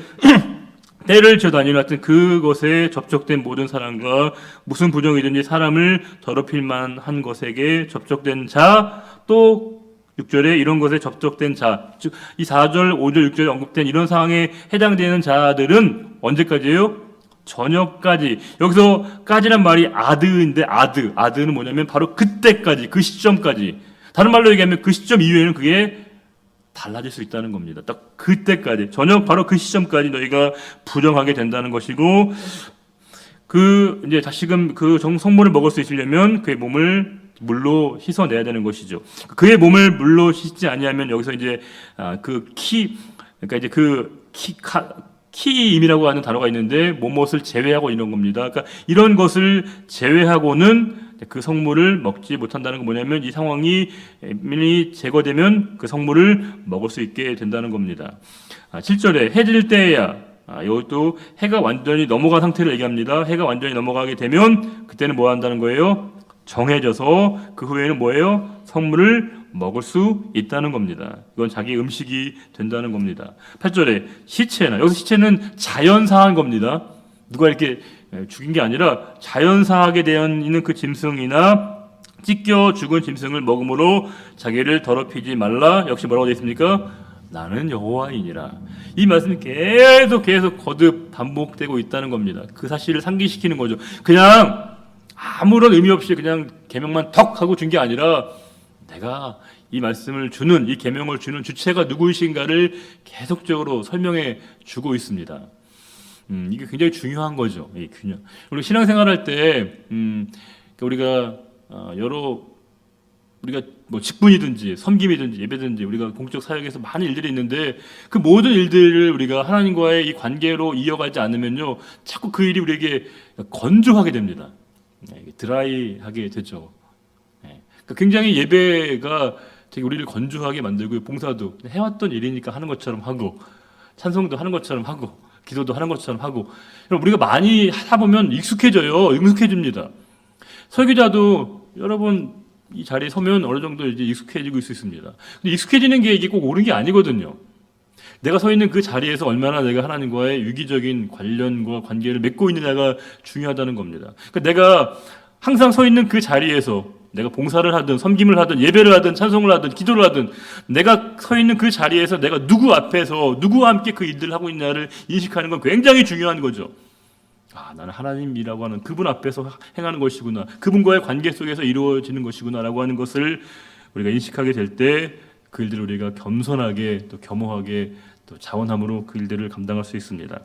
때를 지어 다니는 하여튼 그것에 접촉된 모든 사람과 무슨 부정이든지 사람을 더럽힐 만한 것에게 접촉된 자, 또 6절에 이런 것에 접촉된 자, 즉 이 4절, 5절, 6절에 언급된 이런 상황에 해당되는 자들은 언제까지예요? 저녁까지. 여기서 까지란 말이 아드인데 아드는 뭐냐면 바로 그때까지, 그 시점까지. 다른 말로 얘기하면 그 시점 이후에는 그게 달라질 수 있다는 겁니다. 딱 그때까지, 저녁 바로 그 시점까지 너희가 부정하게 된다는 것이고, 이제 다시금 그 성물을 먹을 수 있으려면 그의 몸을 물로 씻어내야 되는 것이죠. 그의 몸을 물로 씻지 아니하면 여기서 이제 그러니까 이제 키임이라고 하는 단어가 있는데 뭐뭇을 제외하고 이런 겁니다. 그러니까 이런 것을 제외하고는 그 성물을 먹지 못한다는 건 뭐냐면 이 상황이 제거되면 그 성물을 먹을 수 있게 된다는 겁니다. 7절에 해 질 때야, 이것도 해가 완전히 넘어간 상태를 얘기합니다. 해가 완전히 넘어가게 되면 그때는 뭐 한다는 거예요? 정해져서 그 후에는 뭐예요? 성물을 먹을 수 있다는 겁니다. 이건 자기 음식이 된다는 겁니다. 8절에 시체나, 여기서 시체는 자연사한 겁니다. 누가 이렇게 죽인 게 아니라 자연사하게 되어 있는 그 짐승이나 찢겨 죽은 짐승을 먹음으로 자기를 더럽히지 말라. 역시 뭐라고 되어 있습니까? 나는 여호와이니라. 이 말씀이 계속 거듭 반복되고 있다는 겁니다. 그 사실을 상기시키는 거죠. 그냥 아무런 의미 없이 그냥 계명만 턱 하고 준 게 아니라 내가 이 말씀을 주는, 이 계명을 주는 주체가 누구이신가를 계속적으로 설명해 주고 있습니다. 이게 굉장히 중요한 거죠. 이 균형. 우리 신앙생활할 때 우리가 우리가 뭐 직분이든지 섬김이든지 예배든지 우리가 공적 사역에서 많은 일들이 있는데 그 모든 일들을 우리가 하나님과의 이 관계로 이어가지 않으면요, 자꾸 그 일이 우리에게 건조하게 됩니다. 드라이하게 되죠. 그러니까 굉장히 예배가 되게 우리를 건조하게 만들고 봉사도 해왔던 일이니까 하는 것처럼 하고 찬송도 하는 것처럼 하고 기도도 하는 것처럼 하고, 우리가 많이 하다 보면 익숙해집니다. 설교자도 여러분 이 자리에 서면 어느 정도 이제 익숙해지고 있습니다. 근데 익숙해지는 게 이게 꼭 옳은 게 아니거든요. 내가 서 있는 그 자리에서 얼마나 내가 하나님과의 유기적인 관련과 관계를 맺고 있느냐가 중요하다는 겁니다. 그러니까 내가 항상 서 있는 그 자리에서 내가 봉사를 하든 섬김을 하든 예배를 하든 찬송을 하든 기도를 하든 내가 서 있는 그 자리에서 내가 누구 앞에서 누구와 함께 그 일들을 하고 있냐를 인식하는 건 굉장히 중요한 거죠. 아, 나는 하나님이라고 하는 그분 앞에서 행하는 것이구나. 그분과의 관계 속에서 이루어지는 것이구나라고 하는 것을 우리가 인식하게 될 때 그 일들을 우리가 겸손하게 또 겸허하게 또 자원함으로 그 일들을 감당할 수 있습니다.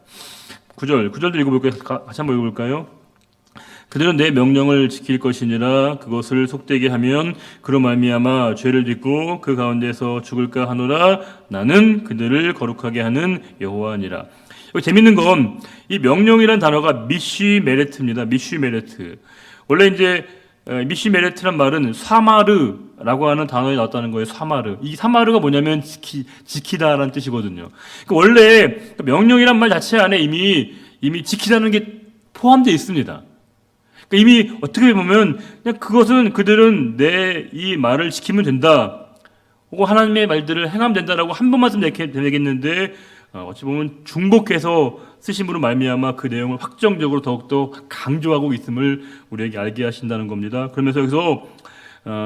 9절도 읽어볼까요? 같이 한번 읽어볼까요? 그들은 내 명령을 지킬 것이니라. 그것을 속되게 하면 그로 말미암아 죄를 짓고 그 가운데서 죽을까 하노라. 나는 그들을 거룩하게 하는 여호와니라. 여기 재밌는 건 이 명령이란 단어가 미쉬메레트입니다. 미쉬메레트. 원래 이제 미쉬메레트란 말은 사마르라고 하는 단어에 나왔다는 거예요. 사마르. 이 사마르가 뭐냐면 지키다라는 뜻이거든요. 그러니까 원래 명령이란 말 자체 안에 이미 지키다는 게 포함되어 있습니다. 그러니까 이미 어떻게 보면 그냥 그들은 내 이 말을 지키면 된다. 혹은 하나님의 말들을 행하면 된다라고 한 번만 쓰면 되겠는데 어찌 보면 중복해서 쓰심으로 말미암아 그 내용을 확정적으로 더욱더 강조하고 있음을 우리에게 알게 하신다는 겁니다. 그러면서 여기서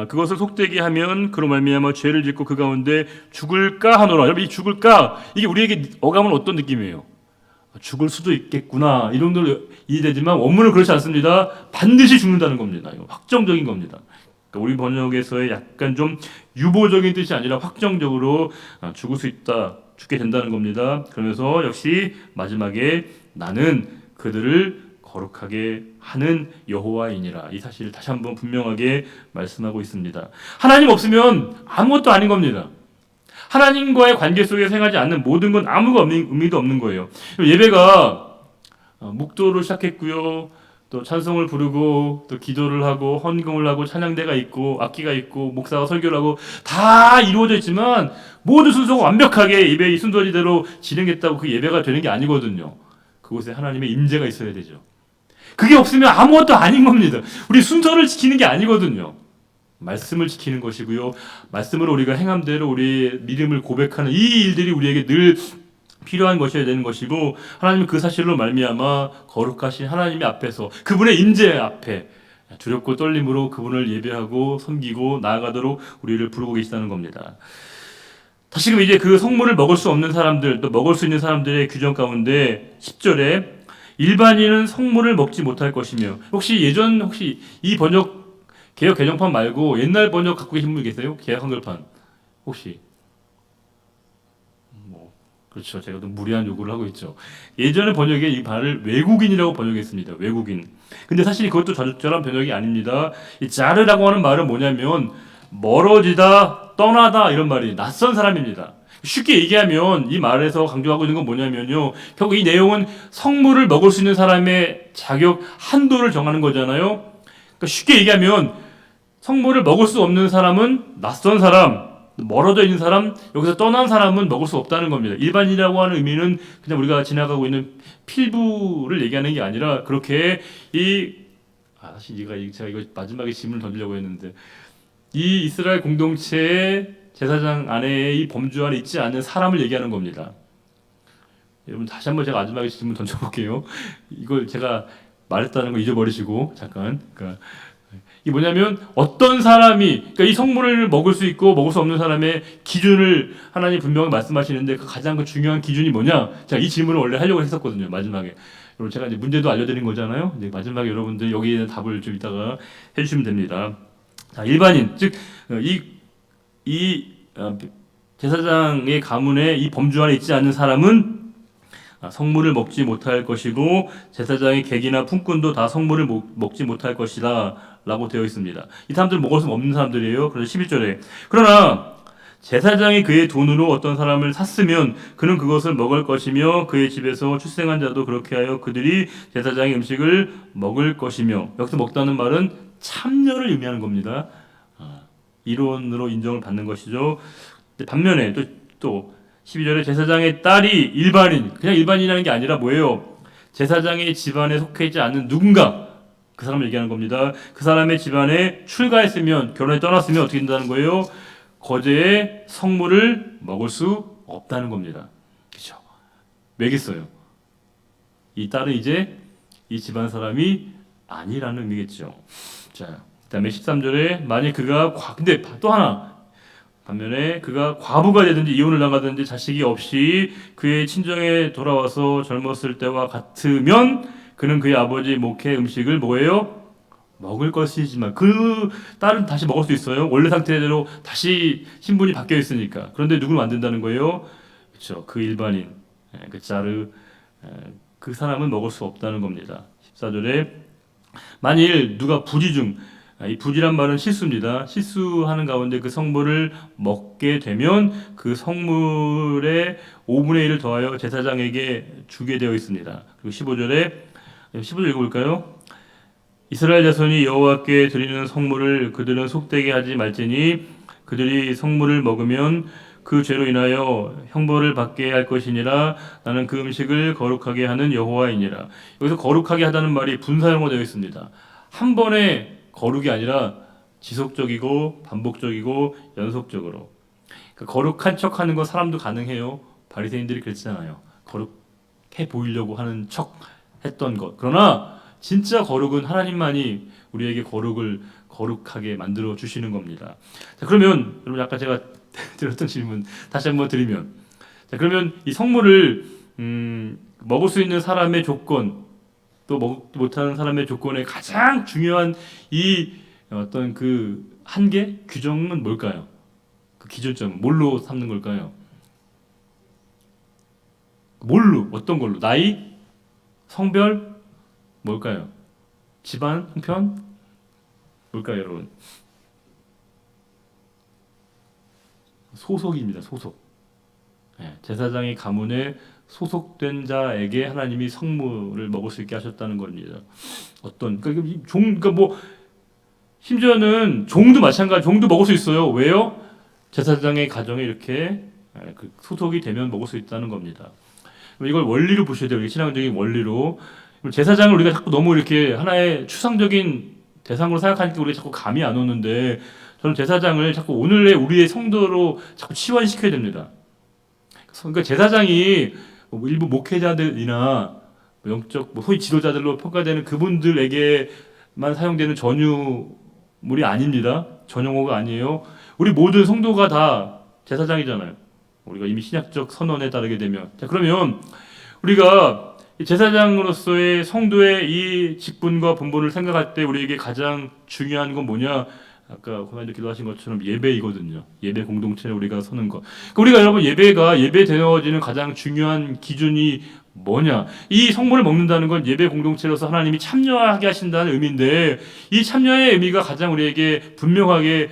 그것을 속되게 하면 그로 말미암아 죄를 짓고 그 가운데 죽을까 하노라. 여러분 이 죽을까 이게 우리에게 어감은 어떤 느낌이에요? 죽을 수도 있겠구나 이 정도로 이해되지만 원문은 그렇지 않습니다. 반드시 죽는다는 겁니다. 이거 확정적인 겁니다. 그러니까 우리 번역에서의 약간 좀 유보적인 뜻이 아니라 확정적으로 죽을 수 있다. 죽게 된다는 겁니다. 그러면서 역시 마지막에 나는 그들을 거룩하게 하는 여호와이니라. 이 사실을 다시 한번 분명하게 말씀하고 있습니다. 하나님 없으면 아무것도 아닌 겁니다. 하나님과의 관계 속에 행하지 않는 모든 건 아무 의미도 없는 거예요. 예배가 묵도를 시작했고요. 또 찬송을 부르고 또 기도를 하고 헌금을 하고 찬양대가 있고 악기가 있고 목사가 설교를 하고 다 이루어져 있지만 모든 순서가 완벽하게 예배의 순서대로 진행했다고 그 예배가 되는 게 아니거든요. 그곳에 하나님의 임재가 있어야 되죠. 그게 없으면 아무것도 아닌 겁니다. 우리 순서를 지키는 게 아니거든요. 말씀을 지키는 것이고요. 말씀으로 우리가 행함대로 우리의 믿음을 고백하는 이 일들이 우리에게 늘 필요한 것이어야 되는 것이고 하나님은 그 사실로 말미암아 거룩하신 하나님의 앞에서 그분의 임재 앞에 두렵고 떨림으로 그분을 예배하고 섬기고 나아가도록 우리를 부르고 계시다는 겁니다. 다시금 이제 그 성물을 먹을 수 없는 사람들 또 먹을 수 있는 사람들의 규정 가운데 10절에 일반인은 성물을 먹지 못할 것이며 혹시 이 번역 개역 개정판 말고 옛날 번역 갖고 계신 분 계세요? 개역 한글판 혹시? 그렇죠. 제가 또 무리한 요구를 하고 있죠. 예전의 번역에 이 말을 외국인이라고 번역했습니다. 외국인. 근데 사실 그것도 적절한 번역이 아닙니다. 이 자르라고 하는 말은 뭐냐면 멀어지다, 떠나다 이런 말이 낯선 사람입니다. 쉽게 얘기하면 이 말에서 강조하고 있는 건 뭐냐면요. 결국 이 내용은 성물을 먹을 수 있는 사람의 자격 한도를 정하는 거잖아요. 그러니까 쉽게 얘기하면 성물을 먹을 수 없는 사람은 낯선 사람, 멀어져 있는 사람, 여기서 떠난 사람은 먹을 수 없다는 겁니다. 일반이라고 하는 의미는 그냥 우리가 지나가고 있는 필부를 얘기하는 게 아니라 그렇게 사실 제가 이거 마지막에 질문을 던지려고 했는데 이 이스라엘 공동체의 제사장 안에 이 범주 안에 있지 않는 사람을 얘기하는 겁니다. 여러분 다시 한번 제가 마지막에 질문 던져볼게요. 이걸 제가 말했다는 거 잊어버리시고 잠깐. 그러니까 이게 뭐냐면 어떤 사람이 그러니까 이 성물을 먹을 수 있고 먹을 수 없는 사람의 기준을 하나님 분명히 말씀하시는데 그 가장 중요한 기준이 뭐냐? 제가 이 질문을 원래 하려고 했었거든요. 마지막에. 여러분 제가 이제 문제도 알려드린 거잖아요. 이제 마지막에 여러분들 여기에 답을 좀 이따가 해주시면 됩니다. 자, 일반인 즉 제사장의 가문에 이 범주 안에 있지 않는 사람은 성물을 먹지 못할 것이고 제사장의 객이나 품꾼도 다 성물을 먹지 못할 것이다 라고 되어 있습니다. 이 사람들은 먹을 수 없는 사람들이에요. 그래서 11절에 그러나 제사장이 그의 돈으로 어떤 사람을 샀으면 그는 그것을 먹을 것이며 그의 집에서 출생한 자도 그렇게 하여 그들이 제사장의 음식을 먹을 것이며 여기서 먹다는 말은 참여를 의미하는 겁니다. 이론으로 인정을 받는 것이죠. 반면에 또 12절에 제사장의 딸이 일반인, 그냥 일반인이라는 게 아니라 뭐예요? 제사장의 집안에 속해 있지 않는 누군가, 그 사람을 얘기하는 겁니다. 그 사람의 집안에 출가했으면, 결혼에 떠났으면 어떻게 된다는 거예요? 거제의 성물을 먹을 수 없다는 겁니다. 그렇죠? 왜겠어요? 이 딸은 이제 이 집안 사람이 아니라는 의미겠죠. 자, 그다음에 13절에 만약 그가 근데 또 하나 반면에 그가 과부가 되든지 이혼을 당하든지 자식이 없이 그의 친정에 돌아와서 젊었을 때와 같으면 그는 그의 아버지 목회 음식을 뭐예요? 먹을 것이지만 그 딸은 다시 먹을 수 있어요. 원래 상태대로 다시 신분이 바뀌어 있으니까. 그런데 누구를 만든다는 거예요? 그렇죠. 그 일반인, 그 자르, 그 사람은 먹을 수 없다는 겁니다. 14절에 만일 누가 부지 중, 이 부지란 말은 실수입니다. 실수하는 가운데 그 성물을 먹게 되면 그 성물의 5분의 1을 더하여 제사장에게 주게 되어 있습니다. 그리고 15절 읽어볼까요? 이스라엘 자손이 여호와께 드리는 성물을 그들은 속되게 하지 말지니 그들이 성물을 먹으면 그 죄로 인하여 형벌을 받게 할 것이니라. 나는 그 음식을 거룩하게 하는 여호와이니라. 여기서 거룩하게 하다는 말이 분사형으로 되어 있습니다. 한 번에 거룩이 아니라 지속적이고 반복적이고 연속적으로. 그러니까 거룩한 척하는 거 사람도 가능해요. 바리새인들이 그랬잖아요. 거룩해 보이려고 하는 척 했던 것. 그러나 진짜 거룩은 하나님만이 우리에게 거룩하게 만들어 주시는 겁니다. 자, 그러면 여러분 아까 제가 드렸던 질문 다시 한번 드리면, 자, 그러면 이 성물을 먹을 수 있는 사람의 조건, 또 먹지 못하는 사람의 조건의 가장 중요한 이 어떤 그 한계 규정은 뭘까요? 그 기준점 뭘로 삼는 걸까요? 뭘로, 어떤 걸로? 나이, 성별, 뭘까요? 집안, 형편, 뭘까요, 여러분? 소속입니다. 소속. 제사장의 가문에 소속된 자에게 하나님이 성물을 먹을 수 있게 하셨다는 겁니다. 그러니까 뭐 심지어는 종도 마찬가지, 종도 먹을 수 있어요. 왜요? 제사장의 가정에 이렇게 그 소속이 되면 먹을 수 있다는 겁니다. 이걸 원리로 보셔야 돼요. 신앙적인 원리로. 제사장을 우리가 자꾸 너무 이렇게 하나의 추상적인 대상으로 생각하니까 우리가 자꾸 감이 안 오는데, 저는 제사장을 자꾸 오늘의 우리의 성도로 자꾸 치환시켜야 됩니다. 그러니까 제사장이 일부 목회자들이나 영적 소위 지도자들로 평가되는 그분들에게만 사용되는 전유물이 아닙니다. 전용어가 아니에요. 우리 모든 성도가 다 제사장이잖아요. 우리가 이미 신약적 선언에 따르게 되면. 자, 그러면 우리가 제사장으로서의 성도의 이 직분과 본분을 생각할 때 우리에게 가장 중요한 건 뭐냐? 아까 고난도 기도하신 것처럼 예배이거든요. 예배 공동체에 우리가 서는 것. 그러니까 우리가 여러분 예배 드려지는 가장 중요한 기준이 뭐냐? 이 성물을 먹는다는 건 예배 공동체로서 하나님이 참여하게 하신다는 의미인데, 이 참여의 의미가 가장 우리에게 분명하게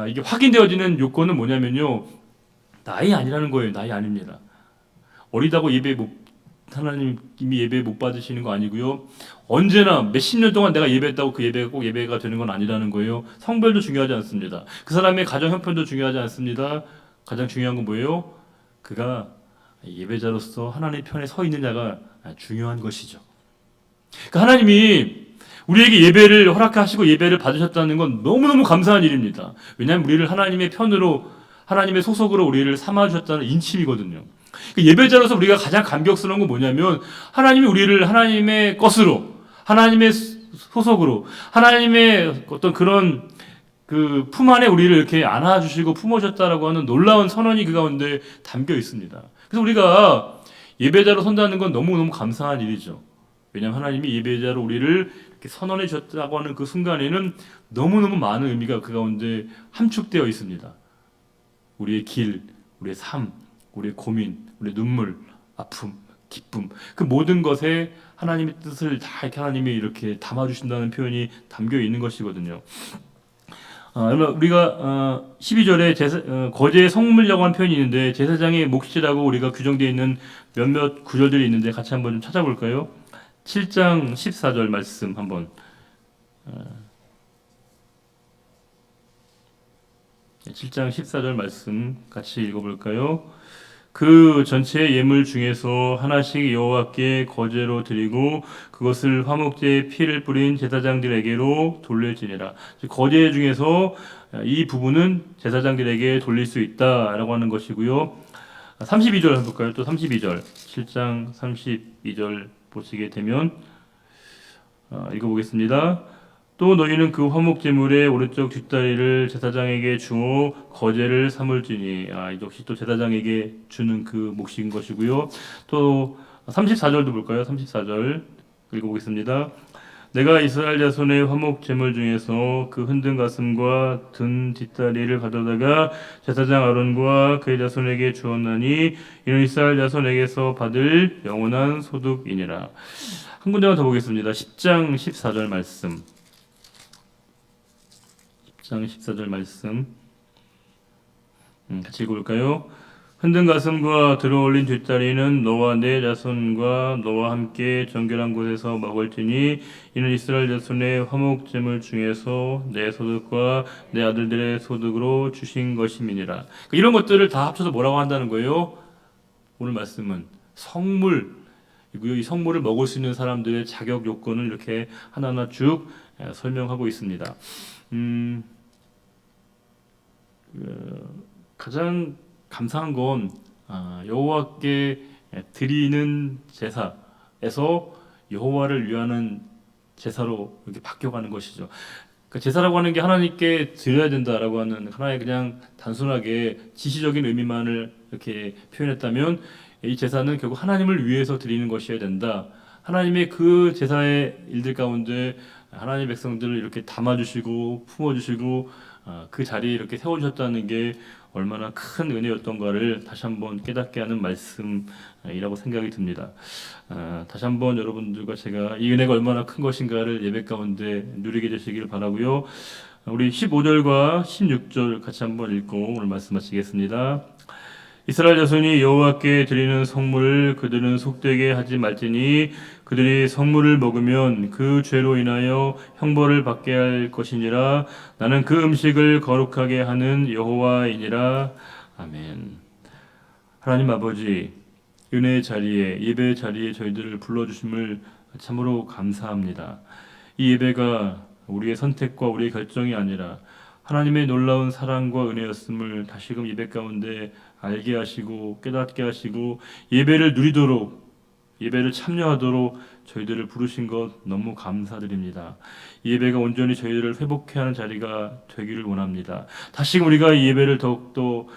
이게 확인되어지는 요건은 뭐냐면요, 나이 아니라는 거예요. 나이 아닙니다. 어리다고 하나님이 예배 못 받으시는 거 아니고요. 언제나 몇십 년 동안 내가 예배했다고 그 예배가 꼭 예배가 되는 건 아니라는 거예요. 성별도 중요하지 않습니다. 그 사람의 가정 형편도 중요하지 않습니다. 가장 중요한 건 뭐예요? 그가 예배자로서 하나님의 편에 서 있느냐가 중요한 것이죠. 그러니까 하나님이 우리에게 예배를 허락하시고 예배를 받으셨다는 건 너무너무 감사한 일입니다. 왜냐하면 우리를 하나님의 편으로, 하나님의 소속으로 우리를 삼아주셨다는 인침이거든요. 예배자로서 우리가 가장 감격스러운 건 뭐냐면, 하나님이 우리를 하나님의 것으로, 하나님의 소속으로, 하나님의 어떤 그런 그 품 안에 우리를 이렇게 안아주시고 품어줬다라고 하는 놀라운 선언이 그 가운데 담겨 있습니다. 그래서 우리가 예배자로 선다는 건 너무너무 감사한 일이죠. 왜냐하면 하나님이 예배자로 우리를 이렇게 선언해 주셨다고 하는 그 순간에는 너무너무 많은 의미가 그 가운데 함축되어 있습니다. 우리의 길, 우리의 삶, 우리의 고민, 우리의 눈물, 아픔, 기쁨, 그 모든 것에 하나님의 뜻을 다 이렇게 하나님이 이렇게 담아주신다는 표현이 담겨 있는 것이거든요. 우리가 12절에 거제의 성물이라고 하는 표현이 있는데, 제사장의 몫이라고 우리가 규정되어 있는 몇몇 구절들이 있는데 같이 한번 좀 찾아볼까요? 7장 14절 말씀 한번 7장 14절 말씀 같이 읽어볼까요? 그 전체 예물 중에서 하나씩 여호와께 거제로 드리고 그것을 화목제의 피를 뿌린 제사장들에게로 돌려지니라. 거제 중에서 이 부분은 제사장들에게 돌릴 수 있다라고 하는 것이고요. 32절 해볼까요? 또 32절 7장 32절 보시게 되면 읽어보겠습니다. 또 너희는 그 화목제물의 오른쪽 뒷다리를 제사장에게 주어 거제를 삼을지니. 역시 또 제사장에게 주는 그 몫인 것이고요. 또 34절도 볼까요? 34절 읽어보겠습니다. 내가 이스라엘 자손의 화목제물 중에서 그 흔든 가슴과 든 뒷다리를 가져다가 제사장 아론과 그의 자손에게 주었나니 이는 이스라엘 자손에게서 받을 영원한 소득이니라. 한 군데만 더 보겠습니다. 10장 14절 말씀. 10장 14절 말씀 같이 읽어볼까요? 흔든 가슴과 들어올린 뒷다리는 너와 내 자손과 너와 함께 정결한 곳에서 먹을지니 이는 이스라엘 자손의 화목제물 중에서 내 소득과 내 아들들의 소득으로 주신 것임이니라. 이런 것들을 다 합쳐서 뭐라고 한다는 거예요? 오늘 말씀은 성물이고요. 이 성물을 먹을 수 있는 사람들의 자격 요건을 이렇게 하나하나 쭉 설명하고 있습니다. 가장 감사한 건 여호와께 드리는 제사에서 여호와를 위하는 제사로 이렇게 바뀌어가는 것이죠. 그 제사라고 하는 게 하나님께 드려야 된다라고 하는 하나의 그냥 단순하게 지시적인 의미만을 이렇게 표현했다면 이 제사는 결국 하나님을 위해서 드리는 것이어야 된다. 하나님의 그 제사의 일들 가운데 하나님의 백성들을 이렇게 담아주시고 품어주시고 그 자리에 이렇게 세워주셨다는 게 얼마나 큰 은혜였던가를 다시 한번 깨닫게 하는 말씀이라고 생각이 듭니다. 다시 한번 여러분들과 제가 이 은혜가 얼마나 큰 것인가를 예배 가운데 누리게 되시길 바라고요. 우리 15절과 16절 같이 한번 읽고 오늘 말씀 마치겠습니다. 이스라엘 자손이 여호와께 드리는 성물을 그들은 속되게 하지 말지니 그들이 성물을 먹으면 그 죄로 인하여 형벌을 받게 할 것이니라. 나는 그 음식을 거룩하게 하는 여호와이니라. 아멘. 하나님 아버지, 은혜의 자리에, 예배의 자리에 저희들을 불러주심을 참으로 감사합니다. 이 예배가 우리의 선택과 우리의 결정이 아니라 하나님의 놀라운 사랑과 은혜였음을 다시금 예배 가운데 알게 하시고 깨닫게 하시고 예배를 누리도록, 예배를 참여하도록 저희들을 부르신 것 너무 감사드립니다. 이 예배가 온전히 저희들을 회복해 하는 자리가 되기를 원합니다. 다시금 우리가 이 예배를 더욱더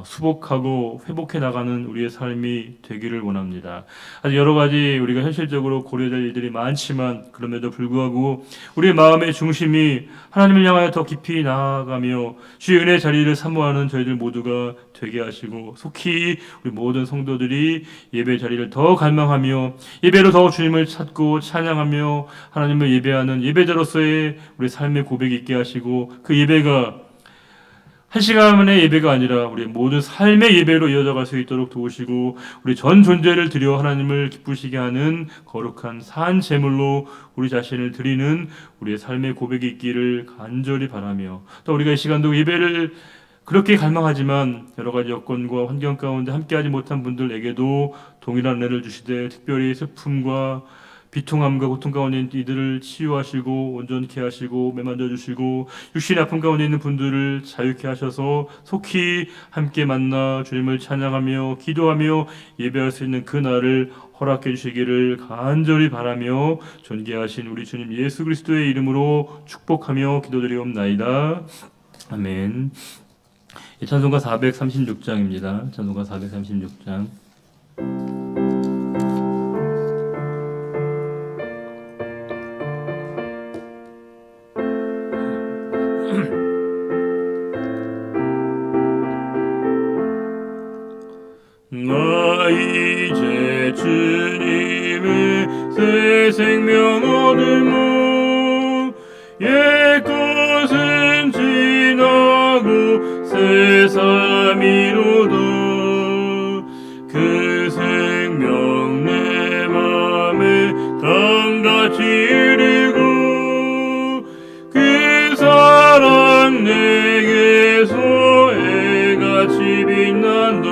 수복하고 회복해 나가는 우리의 삶이 되기를 원합니다. 아직 여러 가지 우리가 현실적으로 고려될 일들이 많지만 그럼에도 불구하고 우리의 마음의 중심이 하나님을 향하여 더 깊이 나아가며 주의 은혜의 자리를 사모하는 저희들 모두가 되게 하시고 속히 우리 모든 성도들이 예배 자리를 더 갈망하며 예배로 더 주님을 찾고 찬양하며 하나님을 예배하는 예배자로서의 우리 삶의 고백이 있게 하시고 그 예배가 한 시간만의 예배가 아니라 우리 모든 삶의 예배로 이어져갈 수 있도록 도우시고 우리 전 존재를 드려 하나님을 기쁘시게 하는 거룩한 산 제물로 우리 자신을 드리는 우리의 삶의 고백이 있기를 간절히 바라며 또 우리가 이 시간도 예배를 그렇게 갈망하지만 여러 가지 여건과 환경 가운데 함께하지 못한 분들에게도 동일한 은혜를 주시되 특별히 슬픔과 비통함과 고통 가운데 있는 이들을 치유하시고 온전케 하시고 매만져 주시고 육신의 아픔 가운데 있는 분들을 자유케 하셔서 속히 함께 만나 주님을 찬양하며 기도하며 예배할 수 있는 그 날을 허락해 주시기를 간절히 바라며 존귀하신 우리 주님 예수 그리스도의 이름으로 축복하며 기도드리옵나이다. 아멘. 찬송가 436장입니다. 찬송가 436장. 나 이제 주님의 새 생명 얻으며 옛 것은 지나고 새 삶이로다. 그 생명 내 맘에 강같이 흐르고 그 사랑 내게서 해같이 빛난다.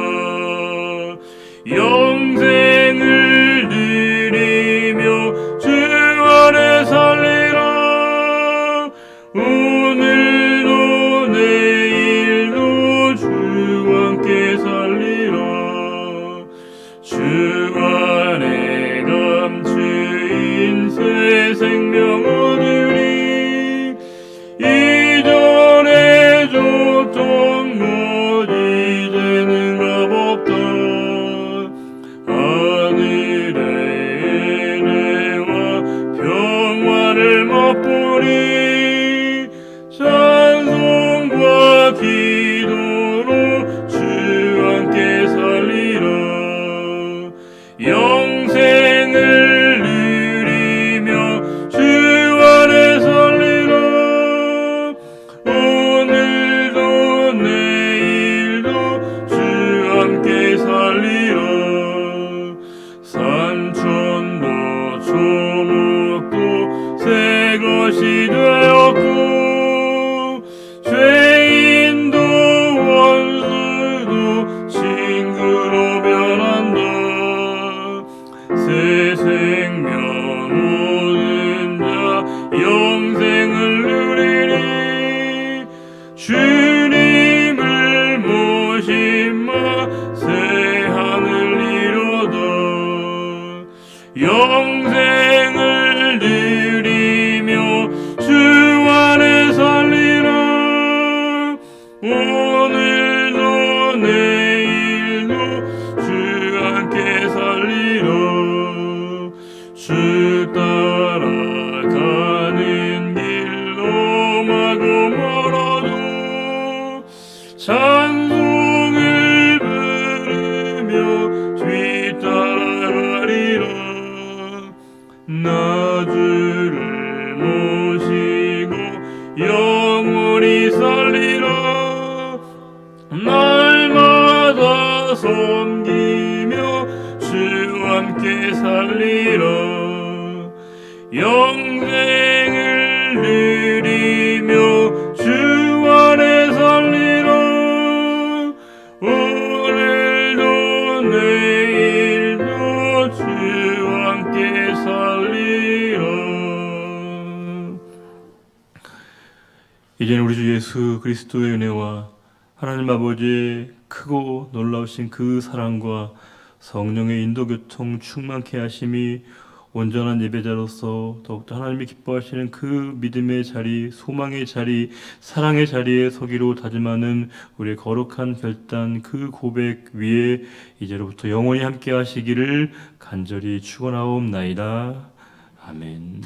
오늘도 내일도 주 함께 살리라. 주 따라가는 길로 마고 멀어도 찬송을 부르며 뒤따라가리라. 나 주를 모시고 영원히 살리라. 날마다 섬기며 주와 함께 살리라. 영생을 누리며 주 안에 살리라. 오늘도 내일도 주와 함께 살리라. 이제는 우리 주 예수 그리스도의 은혜와 하나님 아버지의 크고 놀라우신 그 사랑과 성령의 인도교통 충만케 하심이 온전한 예배자로서 더욱더 하나님이 기뻐하시는 그 믿음의 자리, 소망의 자리, 사랑의 자리에 서기로 다짐하는 우리의 거룩한 결단 그 고백 위에 이제로부터 영원히 함께 하시기를 간절히 축원하옵나이다. 아멘.